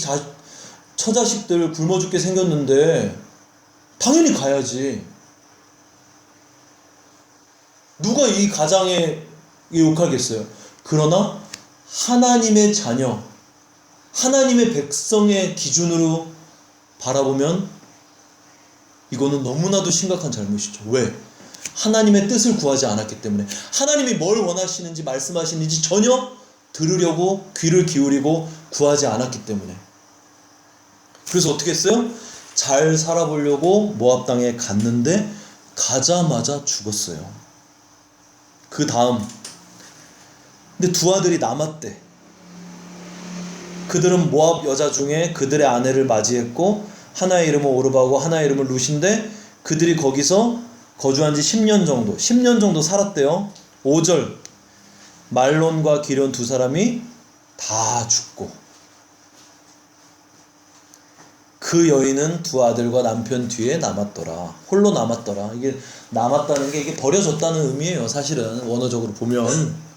처자식들 굶어 죽게 생겼는데 당연히 가야지. 누가 이 가장에 욕하겠어요? 그러나 하나님의 자녀, 하나님의 백성의 기준으로 바라보면 이거는 너무나도 심각한 잘못이죠. 왜? 하나님의 뜻을 구하지 않았기 때문에. 하나님이 뭘 원하시는지 말씀하시는지 전혀 들으려고 귀를 기울이고 구하지 않았기 때문에. 그래서 어떻게 했어요? 잘 살아보려고 모압 땅에 갔는데 가자마자 죽었어요. 그 다음 근데 두 아들이 남았대. 그들은 모압 여자 중에 그들의 아내를 맞이했고 하나의 이름은 오르바고 하나의 이름은 룻인데 그들이 거기서 거주한 지 10년 정도 살았대요. 5절 말론과 기련 두 사람이 다 죽고 그 여인은 두 아들과 남편 뒤에 남았더라. 홀로 남았더라. 이게 남았다는 게 이게 버려졌다는 의미예요. 사실은 원어적으로 보면.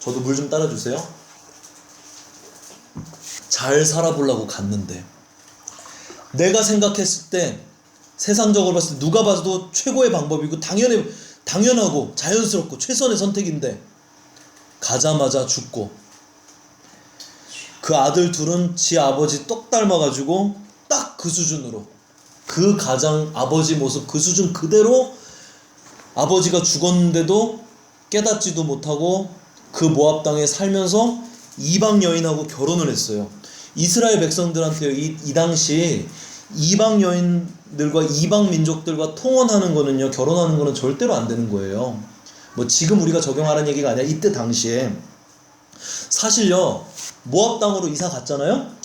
저도 물 좀 따라주세요. 잘 살아보려고 갔는데 내가 생각했을 때 세상적으로 봤을 때 누가 봐도 최고의 방법이고 당연하고 자연스럽고 최선의 선택인데 가자마자 죽고 그 아들 둘은 지 아버지 똑 닮아가지고 딱 그 수준으로 그 가장 아버지 모습 그 수준 그대로 아버지가 죽었는데도 깨닫지도 못하고 그 모압 땅에 살면서 이방 여인하고 결혼을 했어요. 이스라엘 백성들한테 이 당시 이방 여인들과 이방 민족들과 통혼하는 거는요, 결혼하는 거는 절대로 안 되는 거예요. 뭐 지금 우리가 적용하라는 얘기가 아니라 이때 당시에 사실요 모압 땅으로 이사 갔잖아요.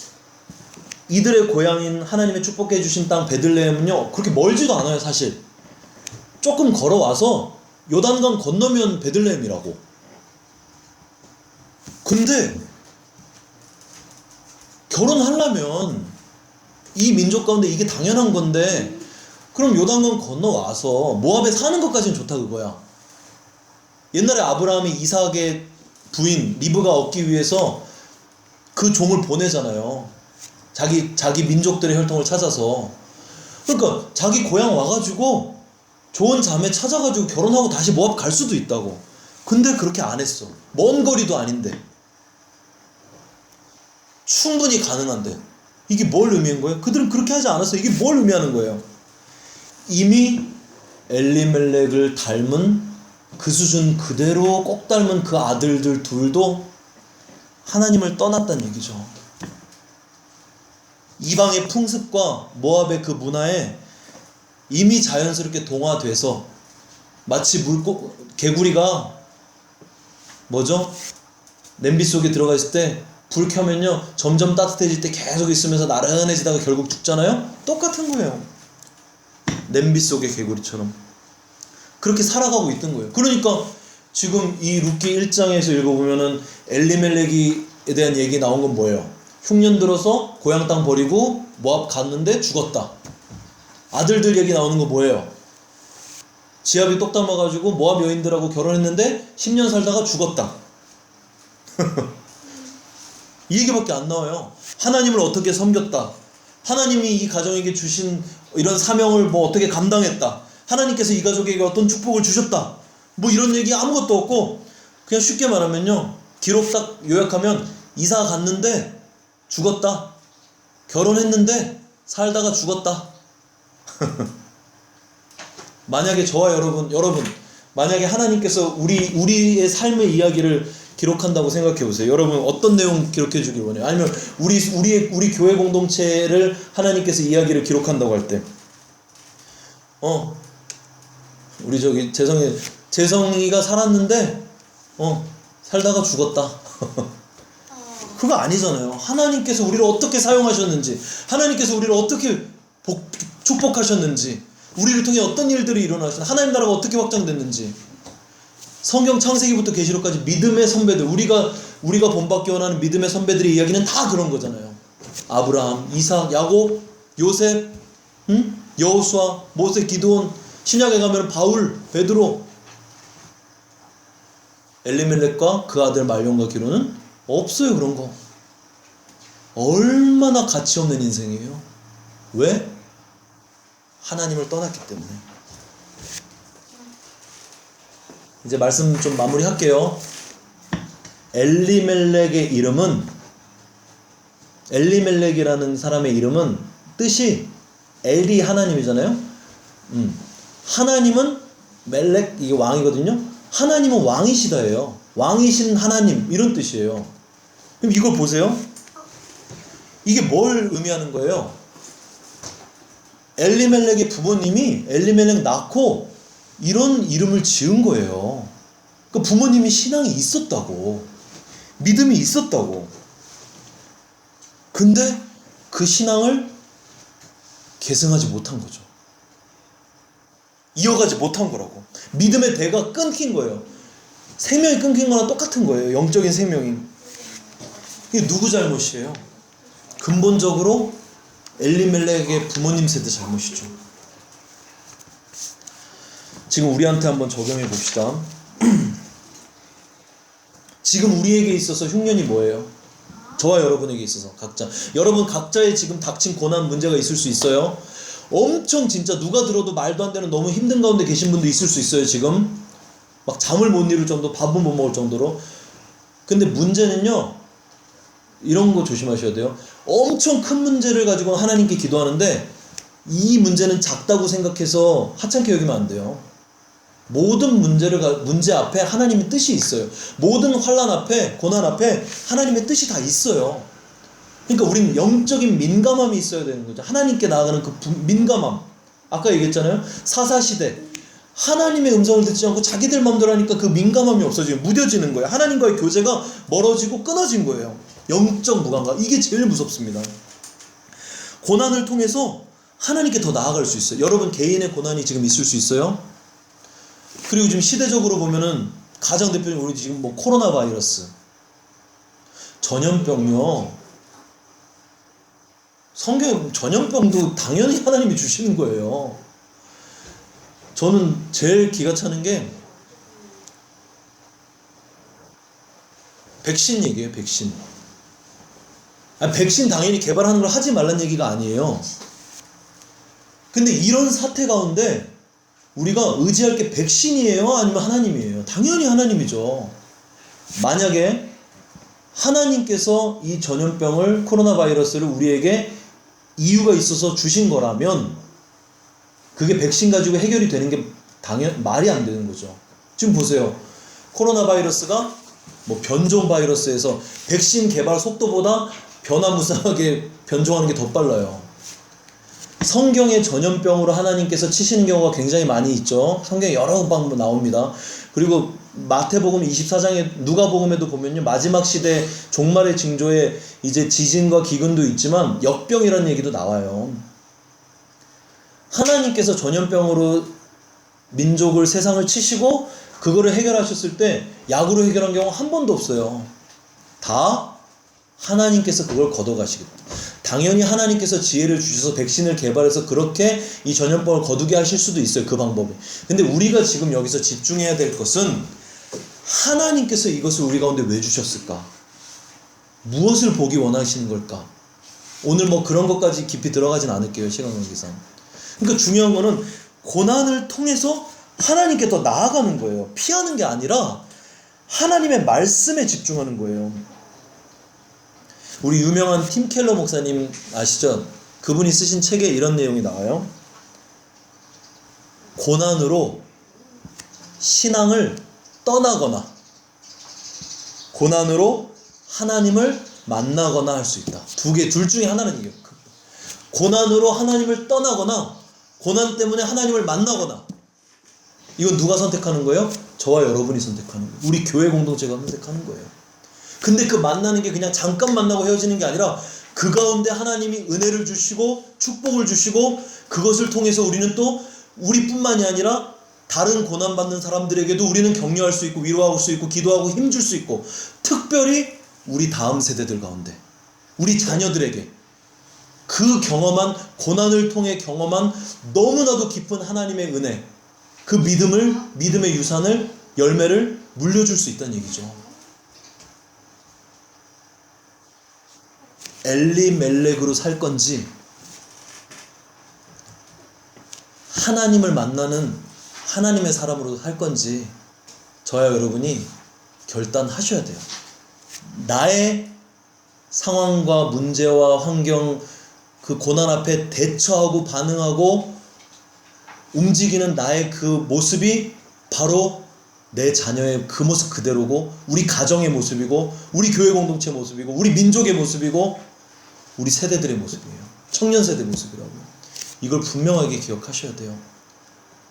이들의 고향인 하나님의 축복해 주신 땅 베들레헴은요 그렇게 멀지도 않아요. 사실 조금 걸어와서 요단강 건너면 베들레헴이라고. 근데 결혼하려면 이 민족 가운데 이게 당연한 건데 그럼 요단강 건너와서 모압에 사는 것까지는 좋다 그거야. 옛날에 아브라함이 이삭의 부인 리브가 얻기 위해서 그 종을 보내잖아요. 자기 민족들의 혈통을 찾아서. 그러니까 자기 고향 와가지고 좋은 자매 찾아가지고 결혼하고 다시 모압 갈 수도 있다고. 근데 그렇게 안 했어. 먼 거리도 아닌데. 충분히 가능한데. 이게 뭘 의미한 거예요? 그들은 그렇게 하지 않았어요. 이게 뭘 의미하는 거예요? 이미 엘리멜렉을 닮은 그 수준 그대로 꼭 닮은 그 아들들 둘도 하나님을 떠났다는 얘기죠. 이방의 풍습과 모압의 그 문화에 이미 자연스럽게 동화돼서 마치 개구리가 뭐죠? 냄비 속에 들어가 있을 때 불 켜면요 점점 따뜻해질 때 계속 있으면서 나른해지다가 결국 죽잖아요. 똑같은 거예요. 냄비 속의 개구리처럼 그렇게 살아가고 있던 거예요. 그러니까 지금 이 룻기 1장에서 읽어보면은 엘리멜렉에 대한 얘기 나온 건 뭐예요? 흉년 들어서 고향 땅 버리고 모압 갔는데 죽었다. 아들들 얘기 나오는 거 뭐예요? 지압이 똑 닮아가지고 모압 여인들하고 결혼했는데 10년 살다가 죽었다. 이 얘기밖에 안 나와요. 하나님을 어떻게 섬겼다. 하나님이 이 가정에게 주신 이런 사명을 뭐 어떻게 감당했다. 하나님께서 이 가족에게 어떤 축복을 주셨다. 뭐 이런 얘기 아무것도 없고 그냥 쉽게 말하면요. 기록 딱 요약하면 이사 갔는데 죽었다. 결혼했는데 살다가 죽었다. 만약에 저와 여러분 만약에 하나님께서 우리의 삶의 이야기를 기록한다고 생각해 보세요. 여러분 어떤 내용 기록해 주길 원해요? 아니면 우리 교회 공동체를 하나님께서 이야기를 기록한다고 할 때, 우리 저기 재성이가 살았는데 살다가 죽었다. 그거 아니잖아요. 하나님께서 우리를 어떻게 사용하셨는지, 하나님께서 우리를 어떻게 축복하셨는지, 우리를 통해 어떤 일들이 일어나셨는지, 하나님 나라가 어떻게 확장됐는지. 성경 창세기부터 계시록까지 믿음의 선배들, 우리가 본받기 원하는 믿음의 선배들의 이야기는 다 그런 거잖아요. 아브라함, 이삭, 야곱, 요셉, 여호수아, 모세, 기드온, 신약에 가면 바울, 베드로, 엘리멜렉과 그 아들 말론과 기로는 없어요. 그런 거 얼마나 가치 없는 인생이에요. 왜? 하나님을 떠났기 때문에. 이제 말씀 좀 마무리할게요. 엘리멜렉이라는 사람의 이름은 뜻이 엘이 하나님이잖아요. 하나님은 멜렉, 이게 왕이거든요. 하나님은 왕이시다예요. 왕이신 하나님, 이런 뜻이에요. 그럼 이걸 보세요. 이게 뭘 의미하는 거예요? 엘리멜렉의 부모님이 엘리멜렉 낳고 이런 이름을 지은 거예요. 그 부모님이 신앙이 있었다고, 믿음이 있었다고. 근데 그 신앙을 계승하지 못한 거죠. 이어가지 못한 거라고. 믿음의 대가 끊긴 거예요. 생명이 끊긴 거랑 똑같은 거예요. 영적인 생명이. 이게 누구 잘못이에요? 근본적으로 엘리멜렉의 부모님 세대 잘못이죠. 지금 우리한테 한번 적용해 봅시다. 지금 우리에게 있어서 흉년이 뭐예요? 저와 여러분에게 있어서 각자. 여러분 각자의 지금 닥친 고난 문제가 있을 수 있어요. 엄청 진짜 누가 들어도 말도 안 되는 너무 힘든 가운데 계신 분도 있을 수 있어요. 지금 막 잠을 못 이룰 정도, 밥은 못 먹을 정도로. 근데 문제는요, 이런 거 조심하셔야 돼요. 엄청 큰 문제를 가지고 하나님께 기도하는데 이 문제는 작다고 생각해서 하찮게 여기면 안 돼요. 모든 문제 앞에 하나님의 뜻이 있어요. 모든 환난 앞에, 고난 앞에 하나님의 뜻이 다 있어요. 그러니까 우리는 영적인 민감함이 있어야 되는 거죠. 하나님께 나아가는 그 민감함. 아까 얘기했잖아요. 사사시대. 하나님의 음성을 듣지 않고 자기들 마음대로 하니까 그 민감함이 없어지고 무뎌지는 거예요. 하나님과의 교제가 멀어지고 끊어진 거예요. 영적 무감각. 이게 제일 무섭습니다. 고난을 통해서 하나님께 더 나아갈 수 있어요. 여러분 개인의 고난이 지금 있을 수 있어요. 그리고 지금 시대적으로 보면은 가장 대표적인 우리 지금 뭐 코로나 바이러스, 전염병요. 성경 전염병도 당연히 하나님이 주시는 거예요. 저는 제일 기가 차는 게 백신 얘기예요. 백신. 백신 당연히 개발하는 걸 하지 말란 얘기가 아니에요. 근데 이런 사태 가운데 우리가 의지할 게 백신이에요? 아니면 하나님이에요? 당연히 하나님이죠. 만약에 하나님께서 이 전염병을, 코로나 바이러스를 우리에게 이유가 있어서 주신 거라면 그게 백신 가지고 해결이 되는 게 말이 안 되는 거죠. 지금 보세요. 코로나 바이러스가 뭐 변종 바이러스에서 백신 개발 속도보다 변화무쌍하게 변종하는 게 더 빨라요. 성경의 전염병으로 하나님께서 치시는 경우가 굉장히 많이 있죠. 성경에 여러 번 나옵니다. 그리고 마태복음 24장에 누가복음에도 보면요, 마지막 시대 종말의 징조에 이제 지진과 기근도 있지만 역병이라는 얘기도 나와요. 하나님께서 전염병으로 민족을, 세상을 치시고 그거를 해결하셨을 때 약으로 해결한 경우 한 번도 없어요. 다 하나님께서 그걸 걷어가시겠다. 당연히 하나님께서 지혜를 주셔서 백신을 개발해서 그렇게 이 전염병을 거두게 하실 수도 있어요. 그 방법이. 근데 우리가 지금 여기서 집중해야 될 것은 하나님께서 이것을 우리 가운데 왜 주셨을까? 무엇을 보기 원하시는 걸까? 오늘 뭐 그런 것까지 깊이 들어가진 않을게요, 시간 관계상. 그러니까 중요한 거는 고난을 통해서 하나님께 더 나아가는 거예요. 피하는 게 아니라 하나님의 말씀에 집중하는 거예요. 우리 유명한 팀 켈러 목사님 아시죠? 그분이 쓰신 책에 이런 내용이 나와요. 고난으로 신앙을 떠나거나 고난으로 하나님을 만나거나 할 수 있다. 둘 중에 하나는 이게요. 고난으로 하나님을 떠나거나 고난 때문에 하나님을 만나거나. 이건 누가 선택하는 거예요? 저와 여러분이 선택하는 거예요. 우리 교회 공동체가 선택하는 거예요. 근데 그 만나는 게 그냥 잠깐 만나고 헤어지는 게 아니라 그 가운데 하나님이 은혜를 주시고 축복을 주시고 그것을 통해서 우리는 또 우리뿐만이 아니라 다른 고난받는 사람들에게도 우리는 격려할 수 있고 위로할 수 있고 기도하고 힘줄 수 있고, 특별히 우리 다음 세대들 가운데 우리 자녀들에게 그 경험한, 고난을 통해 경험한 너무나도 깊은 하나님의 은혜, 그 믿음의 유산을, 열매를 물려줄 수 있다는 얘기죠. 엘리멜렉으로 살 건지 하나님을 만나는 하나님의 사람으로 살 건지 저와 여러분이 결단하셔야 돼요. 나의 상황과 문제와 환경, 그 고난 앞에 대처하고 반응하고 움직이는 나의 그 모습이 바로 내 자녀의 그 모습 그대로고, 우리 가정의 모습이고, 우리 교회 공동체 모습이고, 우리 민족의 모습이고, 우리 세대들의 모습이에요. 청년 세대 모습이라고요. 이걸 분명하게 기억하셔야 돼요.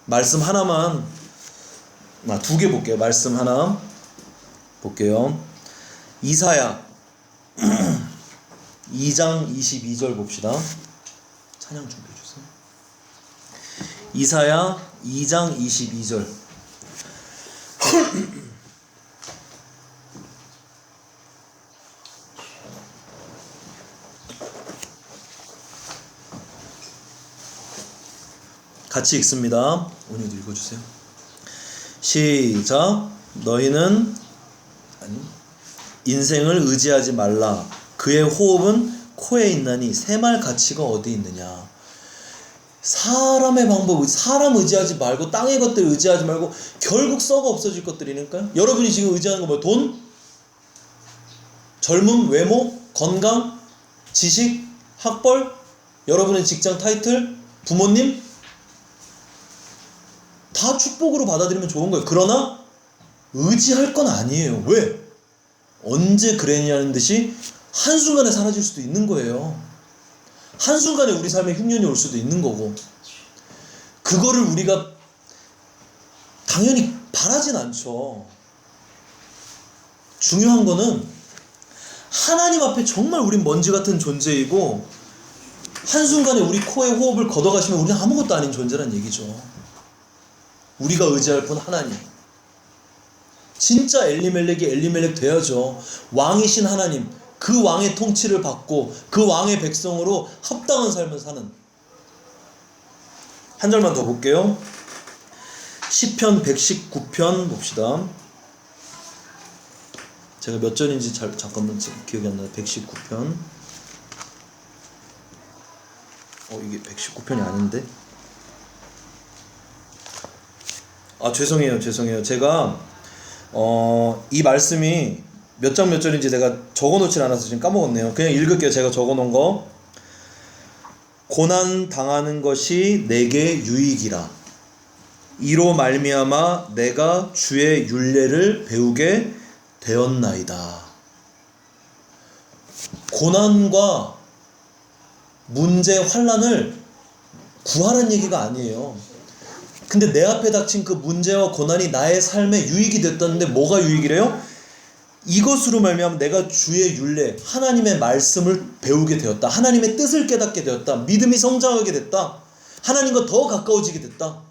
말씀 하나만, 두 개 볼게요. 말씀 하나 볼게요. 이사야 2장 22절 봅시다. 찬양 준비해 주세요. 이사야 2장 22절. 같이 읽습니다. 오늘도 읽어주세요. 시작. 너희는 인생을 의지하지 말라. 그의 호흡은 코에 있나니 새말 가치가 어디 있느냐. 사람의 방법, 사람 의지하지 말고 땅의 것들 의지하지 말고 결국 썩어 없어질 것들이니까요. 여러분이 지금 의지하는 거 뭐예요? 돈? 젊음? 외모? 건강? 지식? 학벌? 여러분의 직장 타이틀? 부모님? 다 축복으로 받아들이면 좋은 거예요. 그러나 의지할 건 아니에요. 왜? 언제 그랬냐는 듯이 한순간에 사라질 수도 있는 거예요. 한순간에 우리 삶에 흉년이 올 수도 있는 거고, 그거를 우리가 당연히 바라진 않죠. 중요한 거는 하나님 앞에 정말 우린 먼지 같은 존재이고, 한순간에 우리 코에 호흡을 걷어가시면 우리는 아무것도 아닌 존재란 얘기죠. 우리가 의지할 분 하나님. 진짜 엘리멜렉이 엘리멜렉 돼야죠. 왕이신 하나님, 그 왕의 통치를 받고 그 왕의 백성으로 합당한 삶을 사는. 한 절만 더 볼게요. 시편 119편 봅시다. 제가 몇 절인지 잠깐만 기억이 안 나요. 119편. 이게 119편이 아닌데. 죄송해요. 제가 이 말씀이 몇 장 몇 절인지 내가 적어놓질 않아서 지금 까먹었네요. 그냥 읽을게요. 제가 적어놓은 거. 고난 당하는 것이 내게 유익이라. 이로 말미암아 내가 주의 율례를 배우게 되었나이다. 고난과 문제, 환난을 구하라는 얘기가 아니에요. 근데 내 앞에 닥친 그 문제와 고난이 나의 삶에 유익이 됐다는데 뭐가 유익이래요? 이것으로 말미암아 내가 주의 율례, 하나님의 말씀을 배우게 되었다. 하나님의 뜻을 깨닫게 되었다. 믿음이 성장하게 됐다. 하나님과 더 가까워지게 됐다.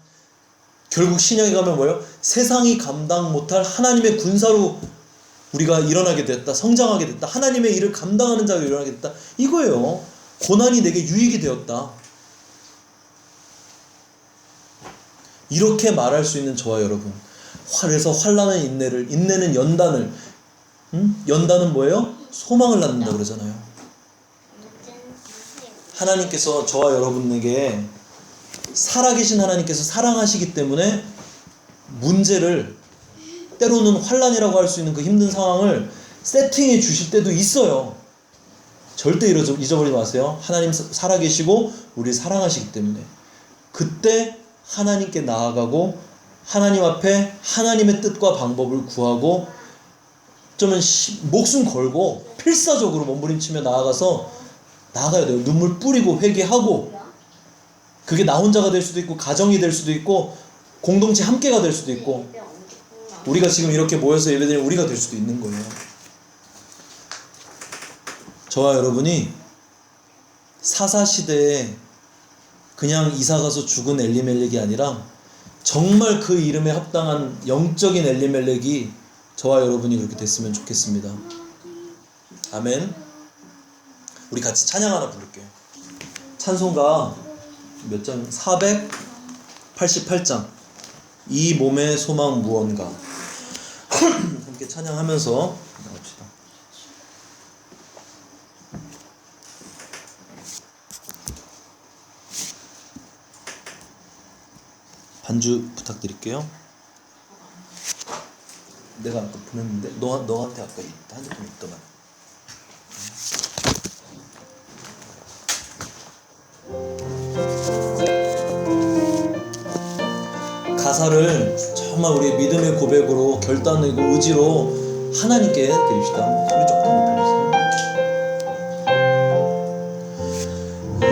결국 신약에 가면 뭐예요? 세상이 감당 못할 하나님의 군사로 우리가 일어나게 됐다. 성장하게 됐다. 하나님의 일을 감당하는 자로 일어나게 됐다. 이거예요. 고난이 내게 유익이 되었다. 이렇게 말할 수 있는 저와 여러분. 그래서 환난은 인내를, 인내는 연단을, 연단은 뭐예요? 소망을 낳는다 그러잖아요. 하나님께서 저와 여러분에게 살아계신 하나님께서 사랑하시기 때문에 문제를, 때로는 환난이라고 할 수 있는 그 힘든 상황을 세팅해 주실 때도 있어요. 절대 잊어버리지 마세요. 하나님 살아계시고 우리 사랑하시기 때문에 그때 하나님께 나아가고 하나님 앞에 하나님의 뜻과 방법을 구하고 좀 목숨 걸고 필사적으로 몸부림치며 나아가야 돼요. 눈물 뿌리고 회개하고. 그게 나 혼자가 될 수도 있고 가정이 될 수도 있고 공동체 함께가 될 수도 있고 우리가 지금 이렇게 모여서 예배드리는 우리가 될 수도 있는 거예요. 저와 여러분이 사사시대에 그냥 이사가서 죽은 엘리멜렉이 아니라 정말 그 이름에 합당한 영적인 엘리멜렉이 저와 여러분이 그렇게 됐으면 좋겠습니다. 아멘. 우리 같이 찬양 하나 부를게요. 찬송가 몇 장? 488장. 이 몸의 소망 무언가. 함께 찬양하면서 나갑시다. 반주 부탁드릴게요. 내가 아까 보냈는데 너한테 아까 핸드폰 있더만. 가사를 정말 우리의 믿음의 고백으로 결단이고 의지로 하나님께 드립시다. 소리 조금 높여주세요. 이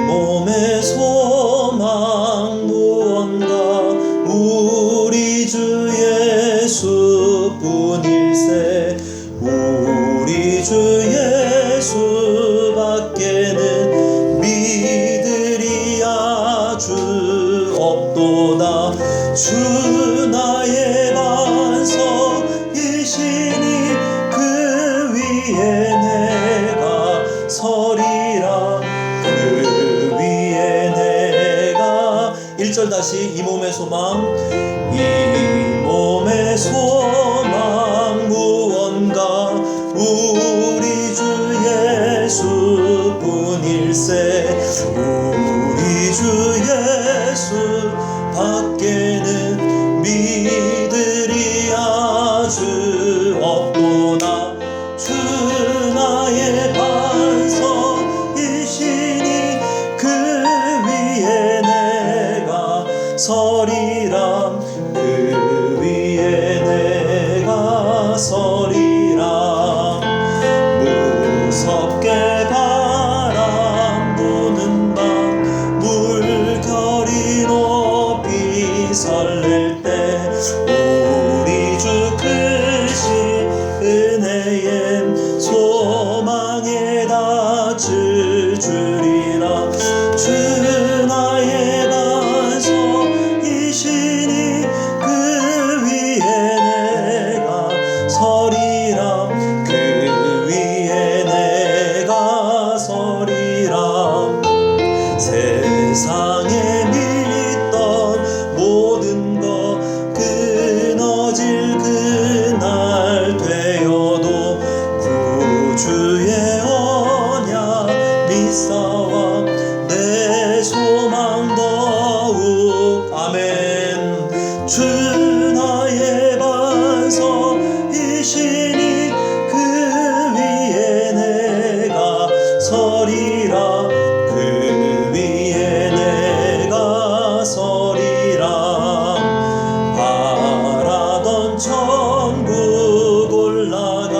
몸의 소망 무언가 우리 주 예수뿐일세. 우리 주 예수밖에는 믿으리 아주 없도다. 주 나의 반석이시니 그 위에 내가 서리라. 그 위에 내가 1절 다시. 이 몸의 소망. 이 몸의 소망 무언가 우리 주 예수뿐일세. 우리 주 예수 밖에는 믿으리 아주 없도다. 주 나의 반석이시니 그 위에 내가 서리라. 그 위에 내가 서리라. 무섭게 바람 부는 밤 물결이 높이 설렐 때 우리 주 크신 은혜에 소망에 닿을 줄이라. 주 나의 반석이시니 그 위에 내가 서리라. 그 위에 내가 서리라. 세상에 믿던 모든 것 끊어질 그날 되어도 구주의 언약 믿사와 내 소망 더욱. 아멘. 주 나의 반석이시니 그 위에 내가 서리라. 그 위에 내가 서리라. 바라던 천국 올라가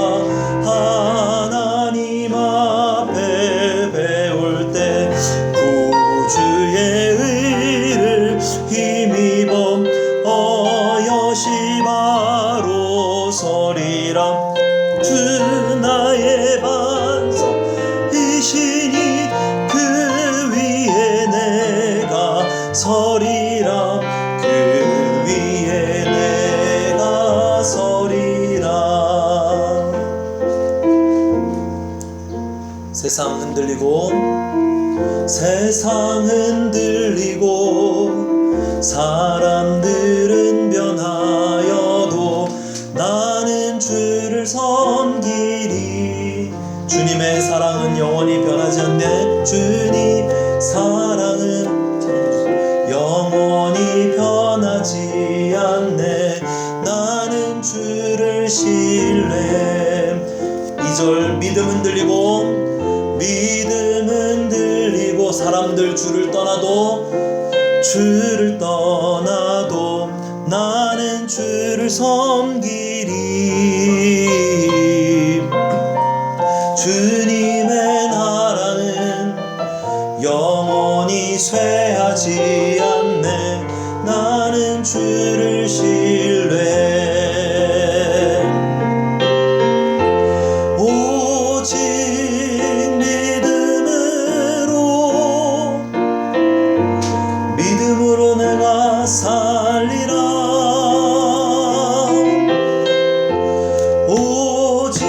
하나님 앞에 배울 때 구주의 의를 힘입어 어여시 바로 서리라. 주 나의 반석이시니 그 위에 내가 서리라. 그 위에 내가 서리라. 세상 흔들리고 사람들은 변하여도 나는 주를 섬기리. 주님의 사랑은 영원히 변하지 않네. 주님 사랑은 영원히 변하지 않네. 나는 주를 신뢰. 2절 믿음은 들리고 사람들 주를 떠나도 나는 주를 섬기리. 주님의 나라는 영원히 쇠하지 않네. 나는 주를 신뢰. 오직 믿음으로 내가 살리라. 오직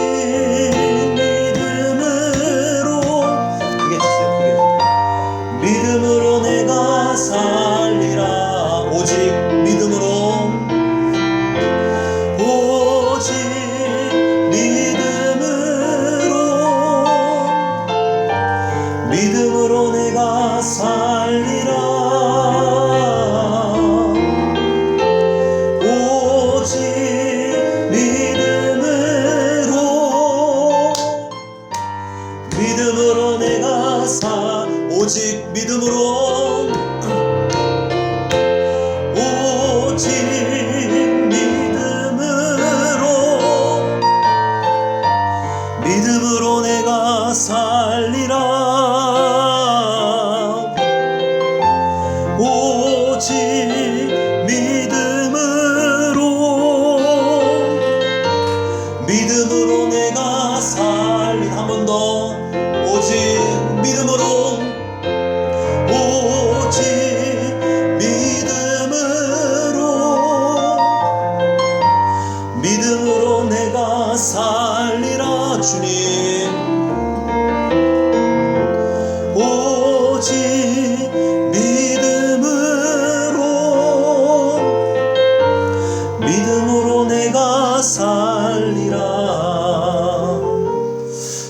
믿음으로, 크게 주세요. 믿음으로 내가 살리라. 오직 믿음으로, 오직 믿음으로 내가 살리라. 오직 믿음으로 내가 오직 믿음으로, 오직 믿음으로 내가 살리라. 오직 믿음으로 내가 살리라. 한 번 더. 오직 믿음으로, 오직 믿음으로 내가 살리라. 주님, 오직 믿음으로 내가 살리라.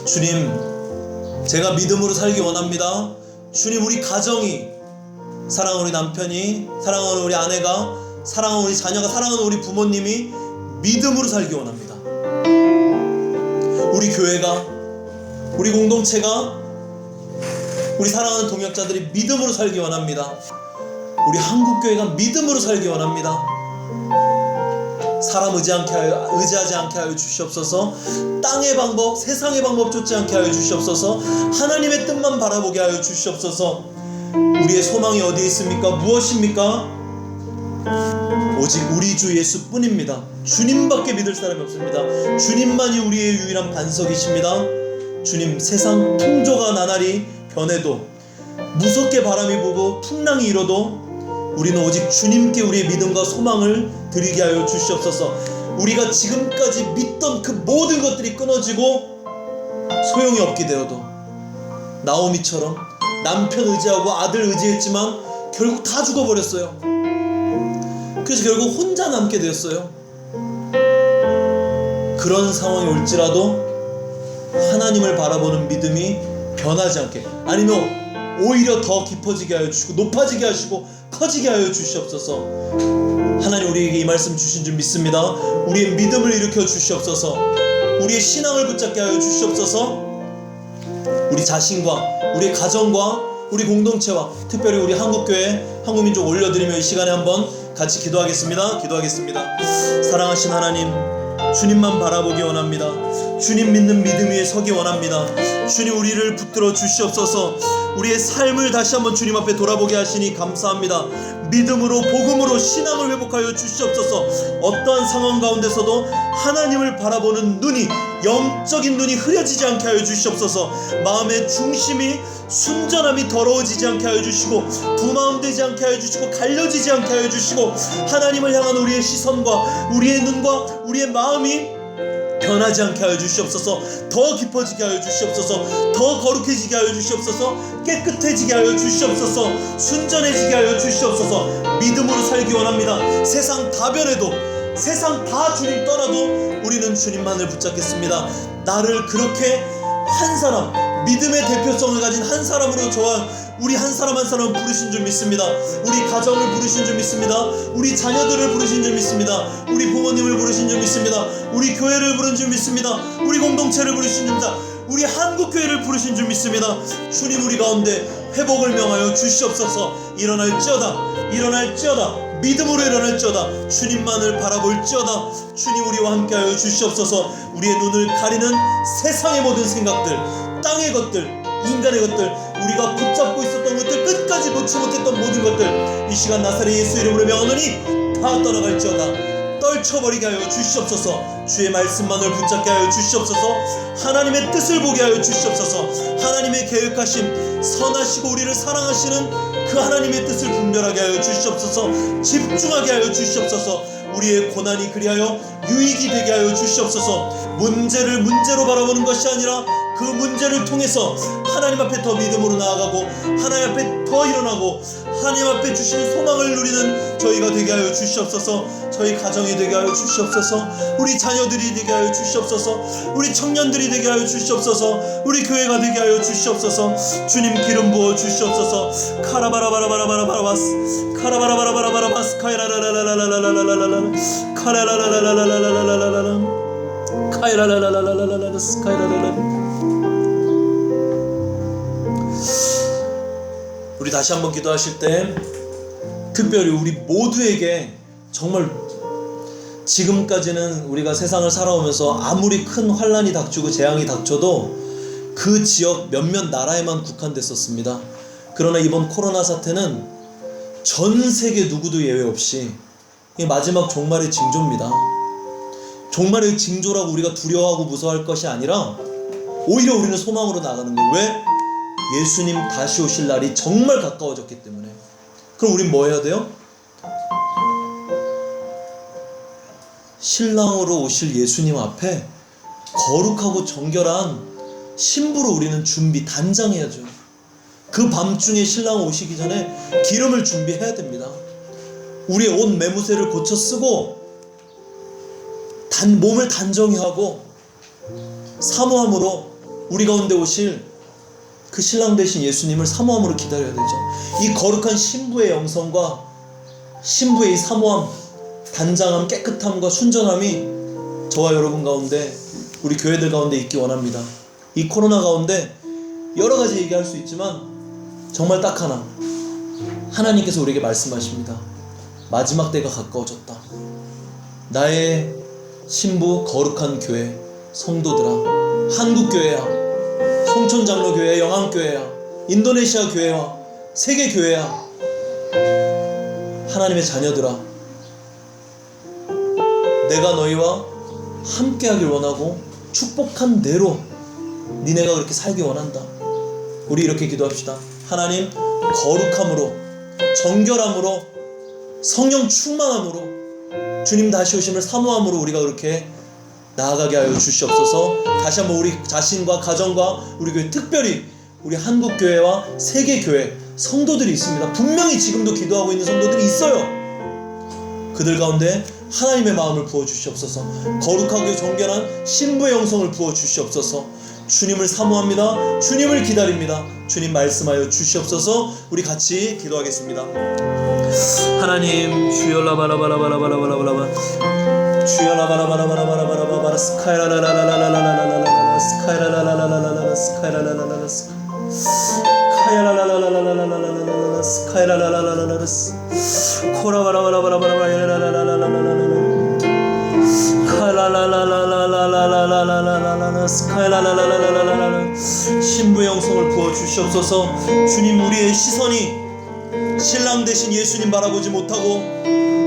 주님, 제가 믿음으로 살기 원합니다. 주님, 우리 가정이, 사랑하는 우리 남편이, 사랑하는 우리 아내가, 사랑하는 우리 자녀가, 사랑하는 우리 부모님이 믿음으로 살기 원합니다. 우리 교회가, 우리 공동체가, 우리 사랑하는 동역자들이 믿음으로 살기 원합니다. 우리 한국교회가 믿음으로 살기 원합니다. 사람 의지하지 않게 하여 주시옵소서. 땅의 방법, 세상의 방법 쫓지 않게 하여 주시옵소서. 하나님의 뜻만 바라보게 하여 주시옵소서. 우리의 소망이 어디에 있습니까? 무엇입니까? 오직 우리 주 예수뿐입니다. 주님밖에 믿을 사람이 없습니다. 주님만이 우리의 유일한 반석이십니다. 주님, 세상 풍조가 나날이 변해도, 무섭게 바람이 불고 풍랑이 일어도 우리는 오직 주님께 우리의 믿음과 소망을 드리게 하여 주시옵소서. 우리가 지금까지 믿던 그 모든 것들이 끊어지고 소용이 없게 되어도, 나오미처럼 남편 의지하고 아들 의지했지만 결국 다 죽어버렸어요. 그래서 결국 혼자 남게 되었어요. 그런 상황이 올지라도 하나님을 바라보는 믿음이 변하지 않게, 아니면 오히려 더 깊어지게 하여 주시고 높아지게 하시고 커지게 하여 주시옵소서. 하나님, 우리에게 이 말씀 주신 줄 믿습니다. 우리의 믿음을 일으켜 주시옵소서. 우리의 신앙을 붙잡게 하여 주시옵소서. 우리 자신과 우리의 가정과 우리 공동체와 특별히 우리 한국교회, 한국민족 올려드리며 이 시간에 한번 같이 기도하겠습니다. 사랑하신 하나님, 주님만 바라보기 원합니다. 주님 믿는 믿음 위에 서기 원합니다. 주님, 우리를 붙들어 주시옵소서. 우리의 삶을 다시 한번 주님 앞에 돌아보게 하시니 감사합니다. 믿음으로, 복음으로 신앙을 회복하여 주시옵소서. 어떠한 상황 가운데서도 하나님을 바라보는 눈이, 영적인 눈이 흐려지지 않게 하여 주시옵소서. 마음의 중심이, 순전함이 더러워지지 않게 하여 주시고, 두마음되지 않게 하여 주시고, 갈려지지 않게 하여 주시고, 하나님을 향한 우리의 시선과 우리의 눈과 우리의 마음이 변하지 않게 하여 주시옵소서. 더 깊어지게 하여 주시옵소서. 더 거룩해지게 하여 주시옵소서. 깨끗해지게 하여 주시옵소서. 순전해지게 하여 주시옵소서. 믿음으로 살기 원합니다. 세상 다 변해도, 세상 다 주님 떠나도 우리는 주님만을 붙잡겠습니다. 나를 그렇게 한 사람, 믿음의 대표성을 가진 한 사람으로 저와 우리 한 사람 한 사람을 부르신 줄 믿습니다. 우리 가정을 부르신 줄 믿습니다. 우리 자녀들을 부르신 줄 믿습니다. 우리 부모님을 부르신 줄 믿습니다. 우리 교회를 부른 줄 믿습니다. 우리 공동체를 부르신 줄 믿습니다. 우리 한국교회를 부르신 줄 믿습니다. 주님, 우리 가운데 회복을 명하여 주시옵소서. 일어날지어다 믿음으로 일어날지어다. 주님만을 바라볼지어다. 주님, 우리와 함께하여 주시옵소서. 우리의 눈을 가리는 세상의 모든 생각들, 땅의 것들, 인간의 것들, 우리가 붙잡고 있었던 것들, 끝까지 놓지 못했던 모든 것들, 이 시간 나사렛 예수 이름으로 명하노니 다 떠나갈지어다. 떨쳐버리게 하여 주시옵소서. 주의 말씀만을 붙잡게 하여 주시옵소서. 하나님의 뜻을 보게 하여 주시옵소서. 하나님의 계획하심, 선하시고 우리를 사랑하시는 그 하나님의 뜻을 분별하게 하여 주시옵소서. 집중하게 하여 주시옵소서. 우리의 고난이 그리하여 유익이 되게 하여 주시옵소서. 문제를 문제로 바라보는 것이 아니라 그 문제를 통해서 하나님 앞에 더 믿음으로 나아가고 하나님 앞에 더 일어나고 하나님 앞에 주시는 소망을 누리는 저희가 되게 하여 주시옵소서. 저희 가정이 되게 하여 주시옵소서. 우리 자녀들이 되게 하여 주시옵소서. 우리 청년들이 되게 하여 주시옵소서. 우리 교회가 되게 하여 주시옵소서. 주님, 기름 부어 주시옵소서. 카라바라바라바라바라바라바스 카라바라바라바라바라바스 카이라라라라라라라라라라 카라라라라라라라라라라 카이라라라라라라라라 스카이라라라. 우리 다시 한번 기도하실 때 특별히 우리 모두에게 정말 지금까지는 우리가 세상을 살아오면서 아무리 큰 환란이 닥치고 재앙이 닥쳐도 그 지역 몇몇 나라에만 국한됐었습니다. 그러나 이번 코로나 사태는 전 세계 누구도 예외 없이 이 마지막 종말의 징조입니다. 종말의 징조라고 우리가 두려워하고 무서워할 것이 아니라 오히려 우리는 소망으로 나가는 거예요. 왜? 예수님 다시 오실 날이 정말 가까워졌기 때문에. 그럼 우린 뭐 해야 돼요? 신랑으로 오실 예수님 앞에 거룩하고 정결한 신부로 우리는 단장해야죠. 그 밤중에 신랑 오시기 전에 기름을 준비해야 됩니다. 우리의 옷 매무새를 고쳐 쓰고 몸을 단정히 하고 사모함으로 우리 가운데 오실 그 신랑 되신 예수님을 사모함으로 기다려야 되죠. 이 거룩한 신부의 영성과 신부의 이 사모함, 단장함, 깨끗함과 순전함이 저와 여러분 가운데, 우리 교회들 가운데 있기 원합니다. 이 코로나 가운데 여러 가지 얘기할 수 있지만 정말 딱 하나, 하나님께서 우리에게 말씀하십니다. 마지막 때가 가까워졌다. 나의 신부 거룩한 교회 성도들아, 한국교회야, 송천장로교회, 영암교회야, 인도네시아 교회와 세계교회야, 하나님의 자녀들아, 내가 너희와 함께하길 원하고 축복한 대로 니네가 그렇게 살기 원한다. 우리 이렇게 기도합시다. 하나님, 거룩함으로, 정결함으로, 성령 충만함으로, 주님 다시 오심을 사모함으로 우리가 그렇게 나아가게 하여 주시옵소서. 다시 한번 우리 자신과 가정과 우리 교회, 특별히 우리 한국교회와 세계교회 성도들이 있습니다. 분명히 지금도 기도하고 있는 성도들이 있어요. 그들 가운데 하나님의 마음을 부어주시옵소서. 거룩하고 정결한 신부의 영성을 부어주시옵소서. 주님을 사모합니다. 주님을 기다립니다. 주님 말씀하여 주시옵소서. 우리 같이 기도하겠습니다. 하나님, 주여라바라바라바라바라바라바라 주여라바라바라바라바라바라 스카이라라라라라라라라라라 스카이라라라라라라라 스카이라라라라라 스카이라라라라라라라라라 스카이라라라라라라 코라바라바라바라바라바라바라바라바라바라바라 카라라라라라라라라라라라라 스카이라라라라라라라 신부의 영성을 부어 주시옵소서. 주님, 우리의 시선이 신랑 되신 예수님 바라보지 못하고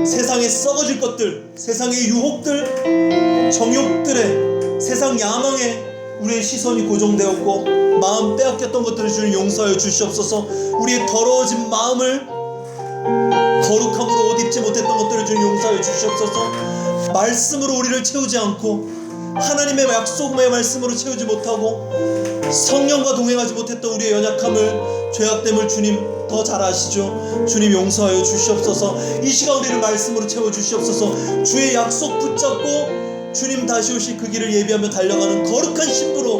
세상에 썩어질 것들, 세상의 유혹들, 정욕들에, 세상 야망에 우리의 시선이 고정되었고 마음 빼앗겼던 것들을 주님 용서하여 주시옵소서. 우리의 더러워진 마음을 거룩함으로 옷 입지 못했던 것들을 주님 용서하여 주시옵소서. 말씀으로 우리를 채우지 않고 하나님의 약속의 말씀으로 채우지 못하고 성령과 동행하지 못했던 우리의 연약함을, 죄악됨을 주님 더 잘 아시죠. 주님 용서하여 주시옵소서. 이 시간 우리를 말씀으로 채워 주시옵소서. 주의 약속 붙잡고 주님 다시 오실 그 길을 예비하며 달려가는 거룩한 신부로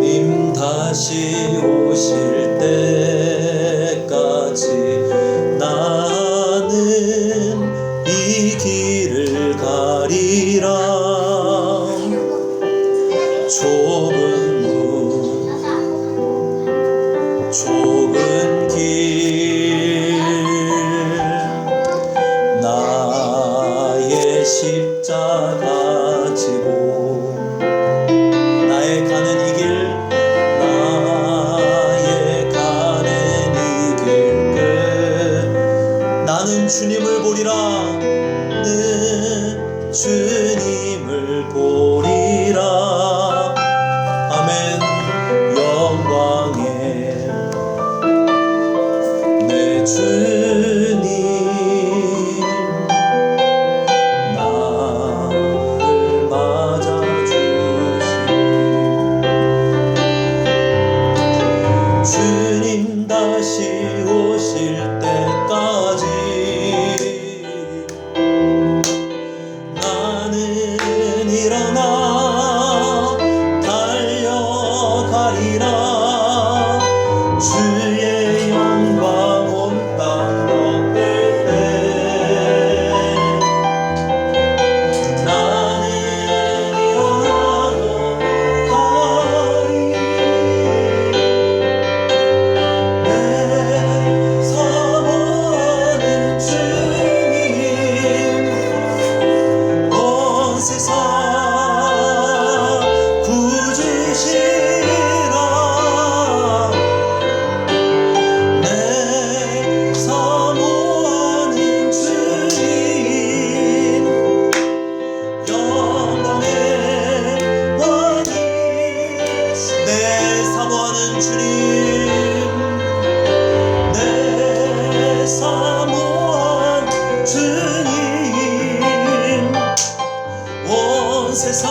님 다시 오실 때까지 나는 이 길을 가리라. 좁은 길 나의 십자가 지고 나의 가는 이 길 나는 주님을 보리라. 주님을 보리라. 아멘. 영광의 내 주님 나를 맞아주시니 주님 다시 오실 때까지 나는 일어나 달려가리라. 주의 영광 온 땅 덮을 때 나는 일어나도 가리. 내 사모하는 주님 온 세상 구주시라. 내 사모하는 주님 영광의 왕이 내 사모하는 주님 내 사모한 주님 온 세상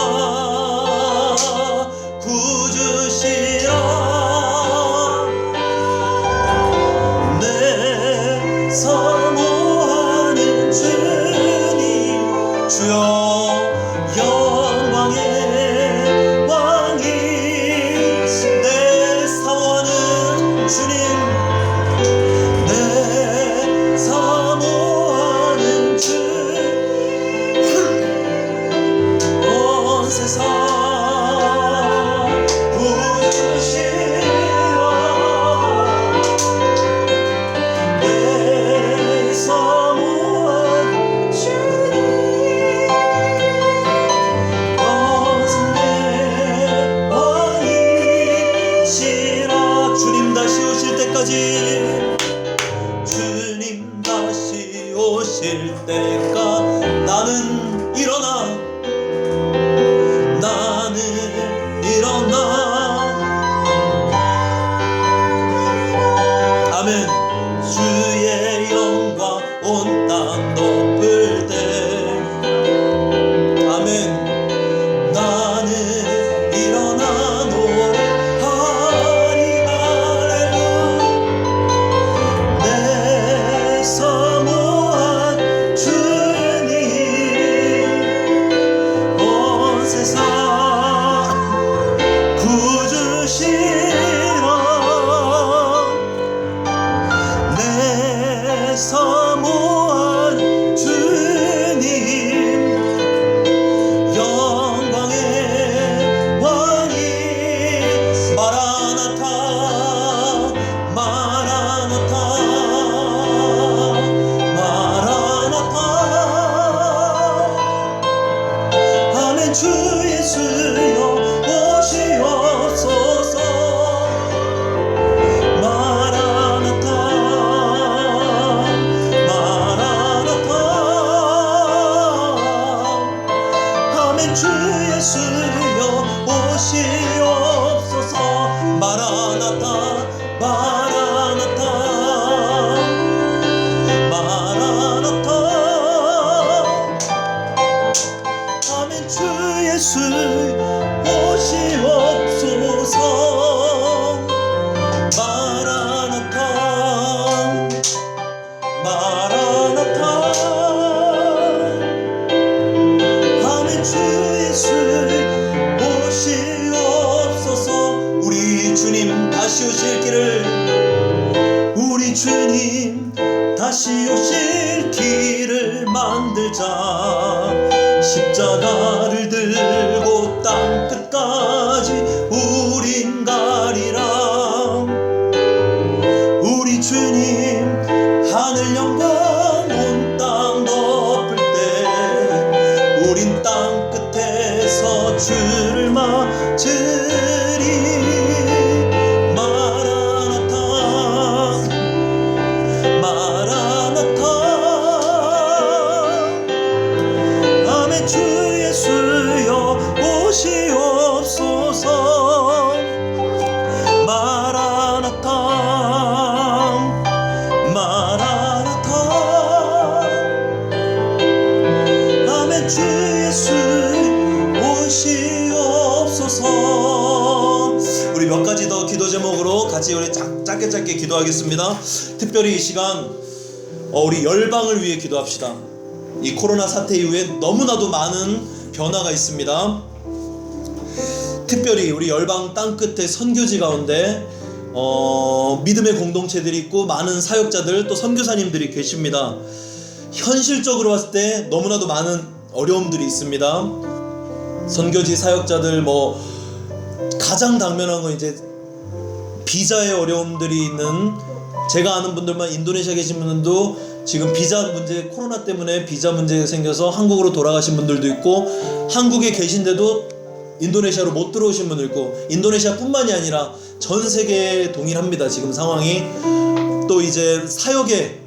구주시라. 내 사모하는 주님 주여 영광의 왕이 내 사모하는 주님 내 사모하는 주님 온 세상 구주시라. 내 사모한 주님 영생의 왕이시라. 주님 다시 오실 때까지 주님 다시 오실 때까 나는 일어나 아멘. 주의 영광 온 땅 덮을 때 아멘. 나는 일어나 노래하리. 할렐루야. 내 사모한 주님 온 세상 구주시라. 내 사모한 주님 영광의 왕이 마라나타 마라나타 마라나타. 아멘. 주 예수여 오시옵소서. 마라나타 마라나타. 아멘. 주 예수여 오시옵소서. 십자가를 들고 땅 끝까지 우린 가리라. 우리 주님 하늘 영광 온 땅 덮을 때 우린 땅 끝에서 주를 맞으리. 마라나타 마라나타. 아멘. 주 예수여 오시옵소서. 마라나타 마라나타. 아멘. 주 예수 오시옵소서. 우리 몇 가지 더 기도 제목으로 같이 우리 짧게 기도하겠습니다. 특별히 이 시간 우리 열방을 위해 기도합시다. 이 코로나 사태 이후에 너무나도 많은 변화가 있습니다. 특별히 우리 열방 땅끝의 선교지 가운데 믿음의 공동체들이 있고 많은 사역자들 또 선교사님들이 계십니다. 현실적으로 봤을 때 너무나도 많은 어려움들이 있습니다. 선교지 사역자들 가장 당면한 건 이제 비자의 어려움들이 있는, 제가 아는 분들만 인도네시아 계신 분들도 지금 비자 문제, 코로나 때문에 비자 문제가 생겨서 한국으로 돌아가신 분들도 있고, 한국에 계신데도 인도네시아로 못 들어오신 분도 있고, 인도네시아 뿐만이 아니라 전 세계에 동일합니다. 지금 상황이. 또 이제 사역에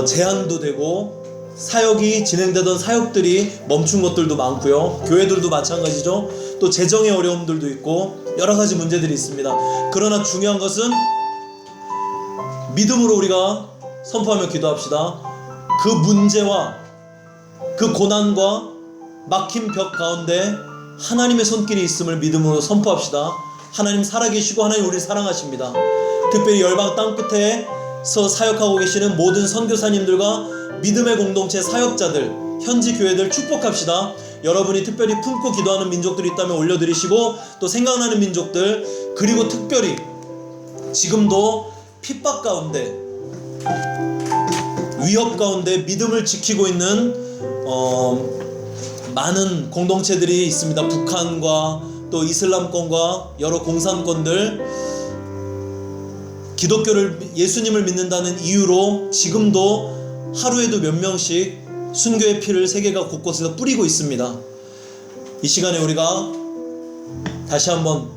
제한도 되고 사역이 진행되던 사역들이 멈춘 것들도 많고요. 교회들도 마찬가지죠. 또 재정의 어려움들도 있고 여러 가지 문제들이 있습니다. 그러나 중요한 것은 믿음으로 우리가 선포하며 기도합시다. 그 문제와 그 고난과 막힌 벽 가운데 하나님의 손길이 있음을 믿음으로 선포합시다. 하나님 살아계시고 하나님 우리를 사랑하십니다. 특별히 열방 땅끝에서 사역하고 계시는 모든 선교사님들과 믿음의 공동체 사역자들, 현지 교회들 축복합시다. 여러분이 특별히 품고 기도하는 민족들이 있다면 올려드리시고, 또 생각나는 민족들, 그리고 특별히 지금도 핍박 가운데, 위협 가운데 믿음을 지키고 있는 많은 공동체들이 있습니다. 북한과 또 이슬람권과 여러 공산권들, 기독교를, 예수님을 믿는다는 이유로 지금도 하루에도 몇 명씩 순교의 피를 세계가 곳곳에서 뿌리고 있습니다. 이 시간에 우리가 다시 한번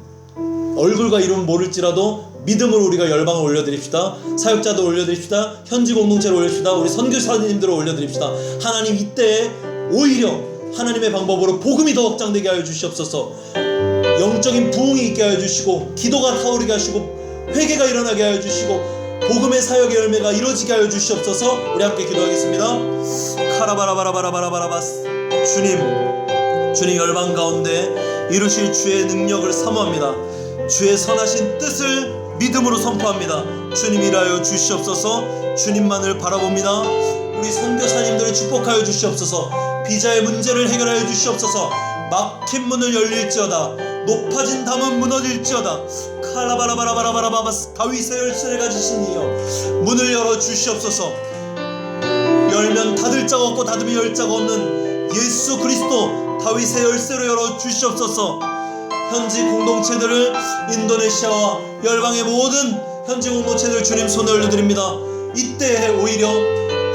얼굴과 이름 모를지라도 믿음으로 우리가 열방을 올려드립시다. 사역자도 올려드립시다. 현지 공동체를 올려드립시다. 우리 선교사님들을 올려드립시다. 하나님 이때에 오히려 하나님의 방법으로 복음이 더 확장되게 하여 주시옵소서. 영적인 부흥이 있게 하여 주시고, 기도가 타오르게 하시고, 회개가 일어나게 하여 주시고, 복음의 사역의 열매가 이루어지게 하여 주시옵소서. 우리 함께 기도하겠습니다. 카라바라바라바라바라바라바스. 주님 열방 가운데 이루실 주의 능력을 사모합니다. 주의 선하신 뜻을 믿음으로 선포합니다. 주님 일하여 주시옵소서. 주님만을 바라봅니다. 우리 선교사님들을 축복하여 주시옵소서. 비자의 문제를 해결하여 주시옵소서. 막힌 문을 열릴지어다. 높아진 담은 무너질지어다. 칼라바라바라바라바라바스. 다윗의 열쇠를 가지신 이여 문을 열어 주시옵소서. 열면 닫을 자가 없고 닫으면 열 자가 없는 예수 그리스도 다윗의 열쇠로 열어 주시옵소서. 현지 공동체들을, 인도네시아와 열방의 모든 현지 공동체들 주님 손에 올려드립니다. 이때에 오히려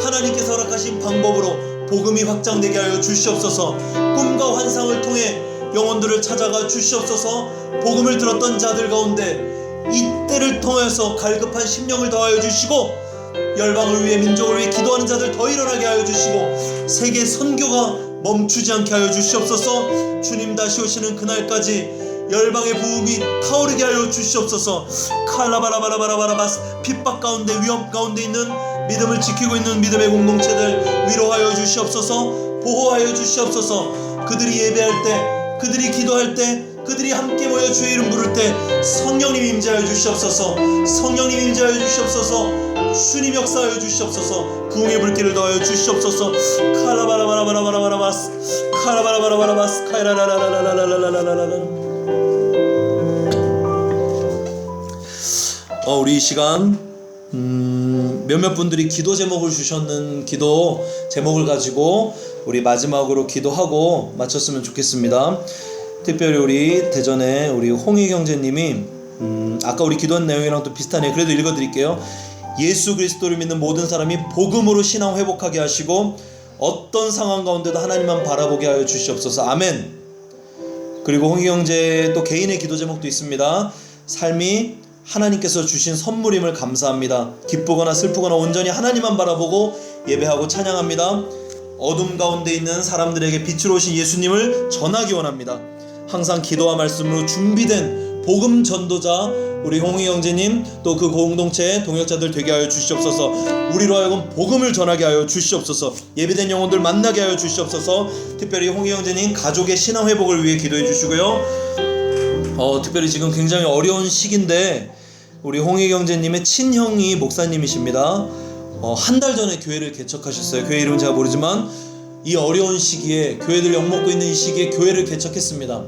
하나님께서 허락하신 방법으로 복음이 확장되게 하여 주시옵소서. 꿈과 환상을 통해 영혼들을 찾아가 주시옵소서. 복음을 들었던 자들 가운데 이때를 통해서 갈급한 심령을 더하여 주시고, 열방을 위해, 민족을 위해 기도하는 자들 더 일어나게 하여 주시고, 세계 선교가 멈추지 않게 하여 주시옵소서. 주님 다시 오시는 그날까지 열방의 부흥이 타오르게 하여 주시옵소서. 칼라바라바라바라바라바스. 핍박 가운데, 위험 가운데 있는 믿음을 지키고 있는 믿음의 공동체들 위로하여 주시옵소서. 보호하여 주시옵소서. 그들이 예배할 때, 그들이 기도할 때, 그들이 함께 모여 주의 이름 부를 때 성령님 임재하여 주시옵소서. 성령님 임재하여 주시옵소서. 주님 역사하여 주시옵소서. 부흥의 불길을 더하여 주시옵소서. 칼라바라바라바라바라바라바스. 칼라바라바라바라바스. 카이라라라라라라라라라라라. 우리 이 시간 몇몇 분들이 기도 제목을 주셨는 기도 제목을 가지고 우리 마지막으로 기도하고 마쳤으면 좋겠습니다. 특별히 우리 대전에 우리 홍희 형제님이 아까 우리 기도한 내용이랑 또 비슷하네요. 그래도 읽어드릴게요. 예수 그리스도를 믿는 모든 사람이 복음으로 신앙 회복하게 하시고 어떤 상황 가운데도 하나님만 바라보게 하여 주시옵소서. 아멘. 그리고 홍희 형제 또 개인의 기도 제목도 있습니다. 삶이 하나님께서 주신 선물임을 감사합니다. 기쁘거나 슬프거나 온전히 하나님만 바라보고 예배하고 찬양합니다. 어둠 가운데 있는 사람들에게 빛으로 오신 예수님을 전하기 원합니다. 항상 기도와 말씀으로 준비된 복음 전도자 우리 홍희 형제님 또 그 공동체의 동역자들 되게 하여 주시옵소서. 우리로 하여금 복음을 전하게 하여 주시옵소서. 예비된 영혼들 만나게 하여 주시옵소서. 특별히 홍희 형제님 가족의 신앙 회복을 위해 기도해 주시고요. 특별히 지금 굉장히 어려운 시기인데 우리 홍희 형제님의 친형이 목사님이십니다. 한 달 전에 교회를 개척하셨어요. 교회 이름은 제가 모르지만 이 어려운 시기에 교회들 욕먹고 있는 이 시기에 교회를 개척했습니다.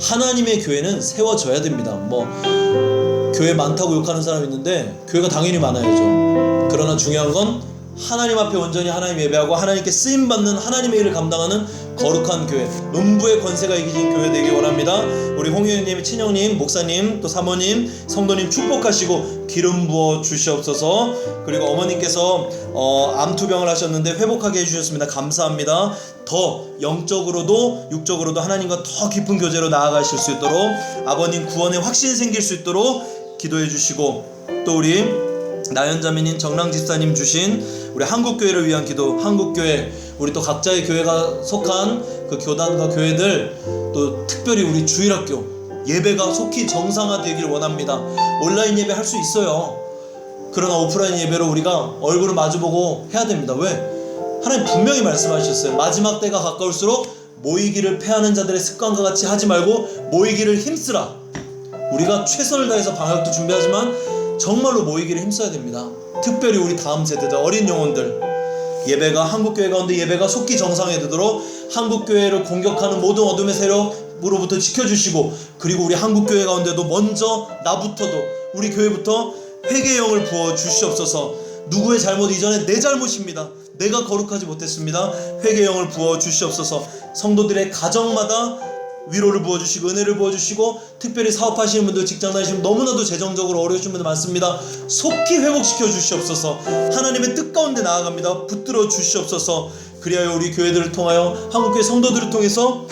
하나님의 교회는 세워져야 됩니다. 교회 많다고 욕하는 사람이 있는데 교회가 당연히 많아야죠. 그러나 중요한 건 하나님 앞에 온전히 하나님 예배하고 하나님께 쓰임받는 하나님의 일을 감당하는 거룩한 교회, 음부의 권세가 이기진 교회 되길 원합니다. 우리 홍의원님, 친형님, 목사님, 또 사모님, 성도님 축복하시고 기름 부어 주시옵소서. 그리고 어머님께서 암투병을 하셨는데 회복하게 해주셨습니다. 감사합니다. 더 영적으로도 육적으로도 하나님과 더 깊은 교제로 나아가실 수 있도록 아버님 구원의 확신이 생길 수 있도록 기도해 주시고 또 우리 나연자매님, 정랑집사님 주신 우리 한국교회를 위한 기도, 한국교회 우리 또 각자의 교회가 속한 그 교단과 교회들 또 특별히 우리 주일학교 예배가 속히 정상화되길 원합니다. 온라인 예배 할 수 있어요. 그러나 오프라인 예배로 우리가 얼굴을 마주보고 해야 됩니다. 왜? 하나님 분명히 말씀하셨어요. 마지막 때가 가까울수록 모이기를 패하는 자들의 습관과 같이 하지 말고 모이기를 힘쓰라. 우리가 최선을 다해서 방학도 준비하지만 정말로 모이기를 힘써야 됩니다. 특별히 우리 다음 세대들, 어린 영혼들 예배가 한국교회 가운데 예배가 속기 정상화되도록 한국교회를 공격하는 모든 어둠의 세력으로부터 지켜주시고 그리고 우리 한국교회 가운데도 먼저 나부터도 우리 교회부터 회개의 영을 부어 주시옵소서. 누구의 잘못 이전에 내 잘못입니다. 내가 거룩하지 못했습니다. 회개의 영을 부어 주시옵소서. 성도들의 가정마다 위로를 부어주시고 은혜를 부어주시고 특별히 사업하시는 분들 직장 다니시는 너무나도 재정적으로 어려우신 분들 많습니다. 속히 회복시켜 주시옵소서. 하나님의 뜻 가운데 나아갑니다. 붙들어 주시옵소서. 그리하여 우리 교회들을 통하여 한국교회 성도들을 통해서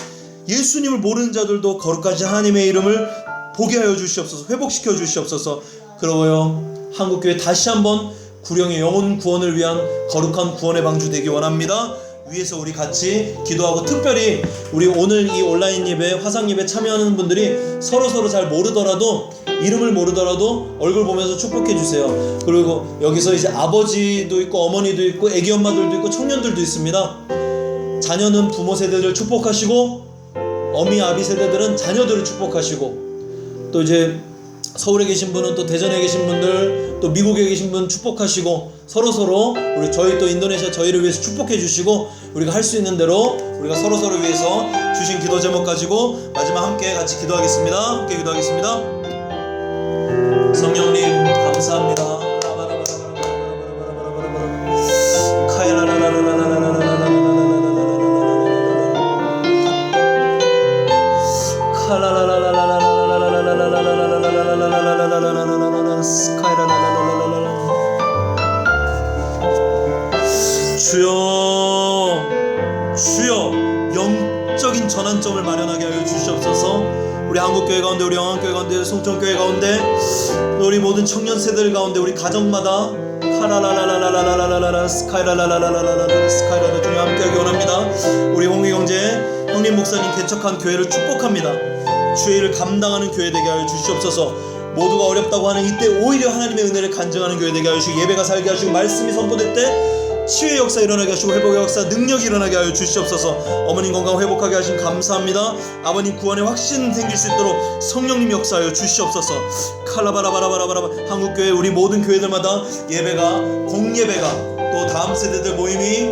예수님을 모르는 자들도 거룩하신 하나님의 이름을 보게 하여 주시옵소서. 회복시켜 주시옵소서. 그러고요 한국교회 다시 한번 구령의 영혼 구원을 위한 거룩한 구원의 방주 되기 원합니다. 위에서 우리 같이 기도하고 특별히 우리 오늘 이 온라인 예배 화상 예배 참여하는 분들이 서로 잘 모르더라도 이름을 모르더라도 얼굴 보면서 축복해 주세요. 그리고 여기서 이제 아버지도 있고 어머니도 있고 애기 엄마들도 있고 청년들도 있습니다. 자녀는 부모 세대들을 축복하시고 어미 아비 세대들은 자녀들을 축복하시고 또 이제 서울에 계신 분은 또 대전에 계신 분들 또 미국에 계신 분 축복하시고 서로 우리 저희 또 인도네시아 저희를 위해서 축복해 주시고 우리가 할 수 있는 대로 우리가 서로 위해서 주신 기도 제목 가지고 마지막 함께 같이 기도하겠습니다. 함께 기도하겠습니다. 성령님 감사합니다. 주여 영적인 전환점을 마련하게 하여 주시옵소서. 우리 한국교회 가운데 우리 영안교회 가운데 송천교회 가운데 우리 모든 청년 세대들 가운데 우리 가정마다 카라라라라라라라라라 스카이라라라라라라라 스카이라라 주님 함께하기 원합니다. 우리 홍희 형제 형님 목사님 개척한 교회를 축복합니다. 주의 일을 감당하는 교회 되게 하여 주시옵소서. 모두가 어렵다고 하는 이때 오히려 하나님의 은혜를 간증하는 교회 되게 하여 주시고 예배가 살게 하시고 말씀이 선포될 때 치유의 역사 일어나게 하시고 회복의 역사 능력이 일어나게 하여 주시옵소서. 어머님 건강 회복하게 하신 감사합니다. 아버님 구원의 확신 생길 수 있도록 성령님 역사하여 주시옵소서. 칼라바라바라바라바라 한국교회 우리 모든 교회들마다 예배가 공예배가 또 다음 세대들 모임이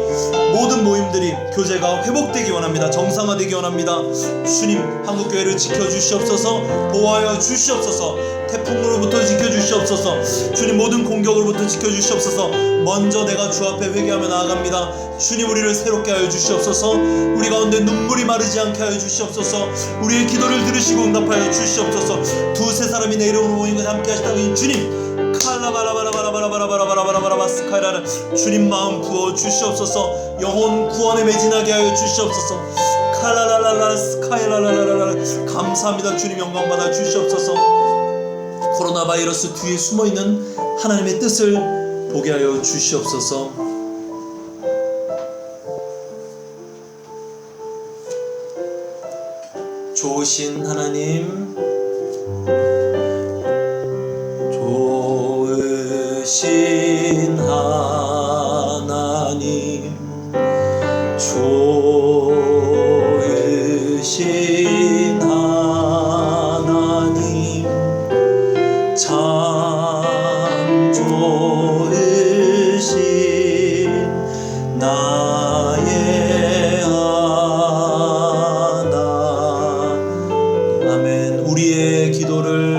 모든 모임들이 교제가 회복되기 원합니다. 정상화되기 원합니다. 주님, 한국교회를 지켜주시옵소서. 보호하여 주시옵소서. 태풍으로부터 지켜주시옵소서. 주님, 모든 공격으로부터 지켜주시옵소서. 먼저 내가 주 앞에 회개하며 나아갑니다. 주님, 우리를 새롭게 하여 주시옵소서. 우리 가운데 눈물이 마르지 않게 하여 주시옵소서. 우리의 기도를 들으시고 응답하여 주시옵소서. 두세 사람이 내 이름으로 모인 것에 함께 하시다니 주님, 칼라바라바라바라바라바라바라바라바라바스카이라는 주님 마음 부어 주시옵소서. 영혼 구원에 매진하게 하여 주시옵소서. 칼라라라라 스카이라라라라. 감사합니다. 주님, 영광 받아 주시옵소서. 코로나 바이러스 뒤에 숨어있는 하나님의 뜻을 보게 하여 주시옵소서. 좋으신 하나님, 좋으신 하나님, 좋으신 하나님, 참 좋으신 나의 하나님. 아멘. 우리의 기도를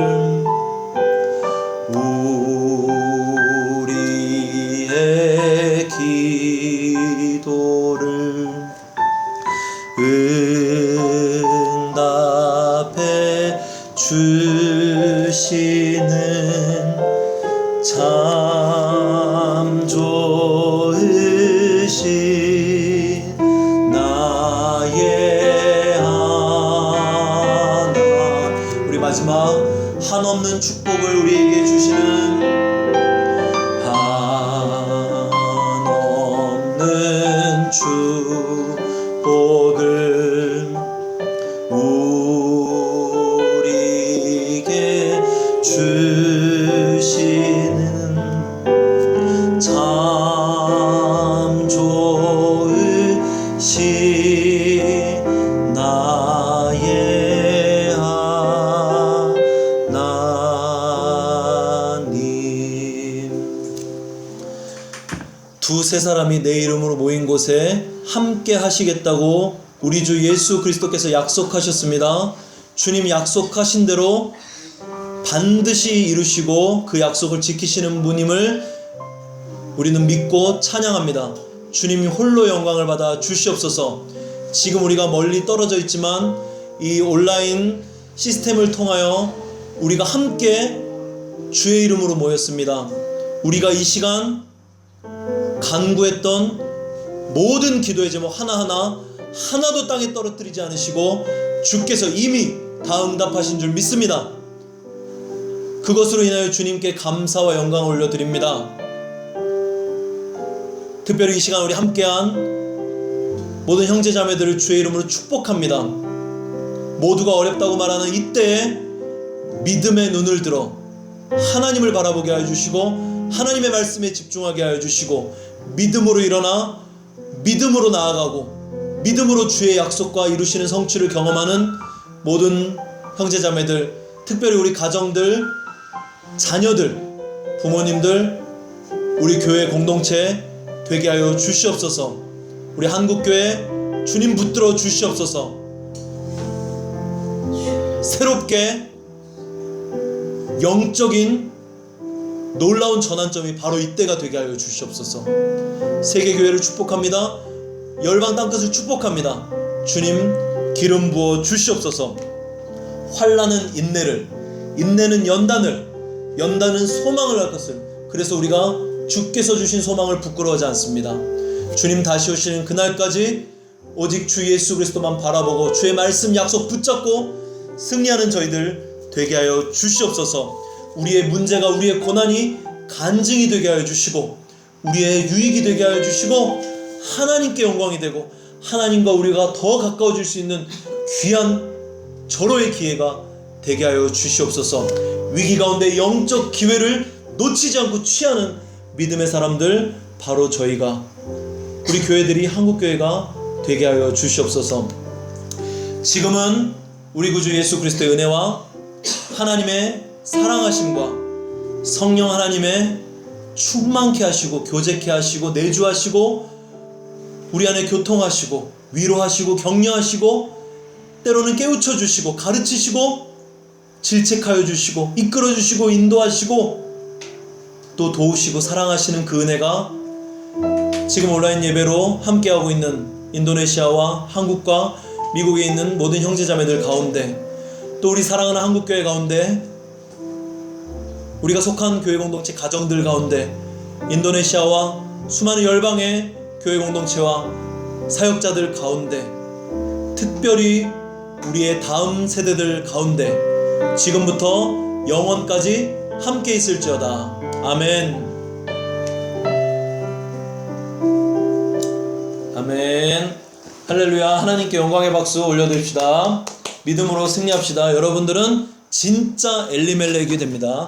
응답해 주시는 참 좋으신 나의 하나. 우리 마지막 한없는 축복을 우리에게 주시는 한없는 축복을 우리에게 주시는 참 좋으신 나의 하나님. 두세 사람이 내 이름으로 모인 곳에 함께 하시겠다고 우리 주 예수 그리스도께서 약속하셨습니다. 주님 약속하신 대로 반드시 이루시고 그 약속을 지키시는 분임을 우리는 믿고 찬양합니다. 주님이 홀로 영광을 받아 주시옵소서. 지금 우리가 멀리 떨어져 있지만 이 온라인 시스템을 통하여 우리가 함께 주의 이름으로 모였습니다. 우리가 이 시간 간구했던 모든 기도의 제목 하나하나 하나도 땅에 떨어뜨리지 않으시고 주께서 이미 다 응답하신 줄 믿습니다. 그것으로 인하여 주님께 감사와 영광을 올려드립니다. 특별히 이 시간 우리 함께한 모든 형제자매들을 주의 이름으로 축복합니다. 모두가 어렵다고 말하는 이때에 믿음의 눈을 들어 하나님을 바라보게 하여 주시고 하나님의 말씀에 집중하게 하여 주시고 믿음으로 일어나 믿음으로 나아가고 믿음으로 주의 약속과 이루시는 성취를 경험하는 모든 형제자매들, 특별히 우리 가정들, 자녀들, 부모님들, 우리 교회 공동체 되게 하여 주시옵소서. 우리 한국교회 주님 붙들어 주시옵소서. 새롭게 영적인 놀라운 전환점이 바로 이때가 되게 하여 주시옵소서. 세계교회를 축복합니다. 열방 땅끝을 축복합니다. 주님 기름 부어 주시옵소서. 환난은 인내를, 인내는 연단을, 연단은 소망을 할 것을. 그래서 우리가 주께서 주신 소망을 부끄러워하지 않습니다. 주님 다시 오시는 그날까지 오직 주 예수 그리스도만 바라보고 주의 말씀 약속 붙잡고 승리하는 저희들 되게 하여 주시옵소서. 우리의 문제가, 우리의 고난이 간증이 되게 하여 주시고 우리의 유익이 되게 하여 주시고 하나님께 영광이 되고 하나님과 우리가 더 가까워질 수 있는 귀한 절호의 기회가 되게 하여 주시옵소서. 위기 가운데 영적 기회를 놓치지 않고 취하는 믿음의 사람들, 바로 저희가, 우리 교회들이 한국교회가 되게 하여 주시옵소서. 지금은 우리 구주 예수 그리스도의 은혜와 하나님의 사랑하심과 성령 하나님의 충만케 하시고 교제케 하시고 내주하시고 우리 안에 교통하시고 위로하시고 격려하시고 때로는 깨우쳐 주시고 가르치시고 질책하여 주시고 이끌어 주시고 인도하시고 또 도우시고 사랑하시는 그 은혜가 지금 온라인 예배로 함께하고 있는 인도네시아와 한국과 미국에 있는 모든 형제자매들 가운데 또 우리 사랑하는 한국교회 가운데 우리가 속한 교회 공동체 가정들 가운데 인도네시아와 수많은 열방의 교회 공동체와 사역자들 가운데 특별히 우리의 다음 세대들 가운데 지금부터 영원까지 함께 있을지어다. 아멘. 아멘. 할렐루야. 하나님께 영광의 박수 올려드립시다. 믿음으로 승리합시다. 여러분들은 진짜 엘리멜렉이 됩니다.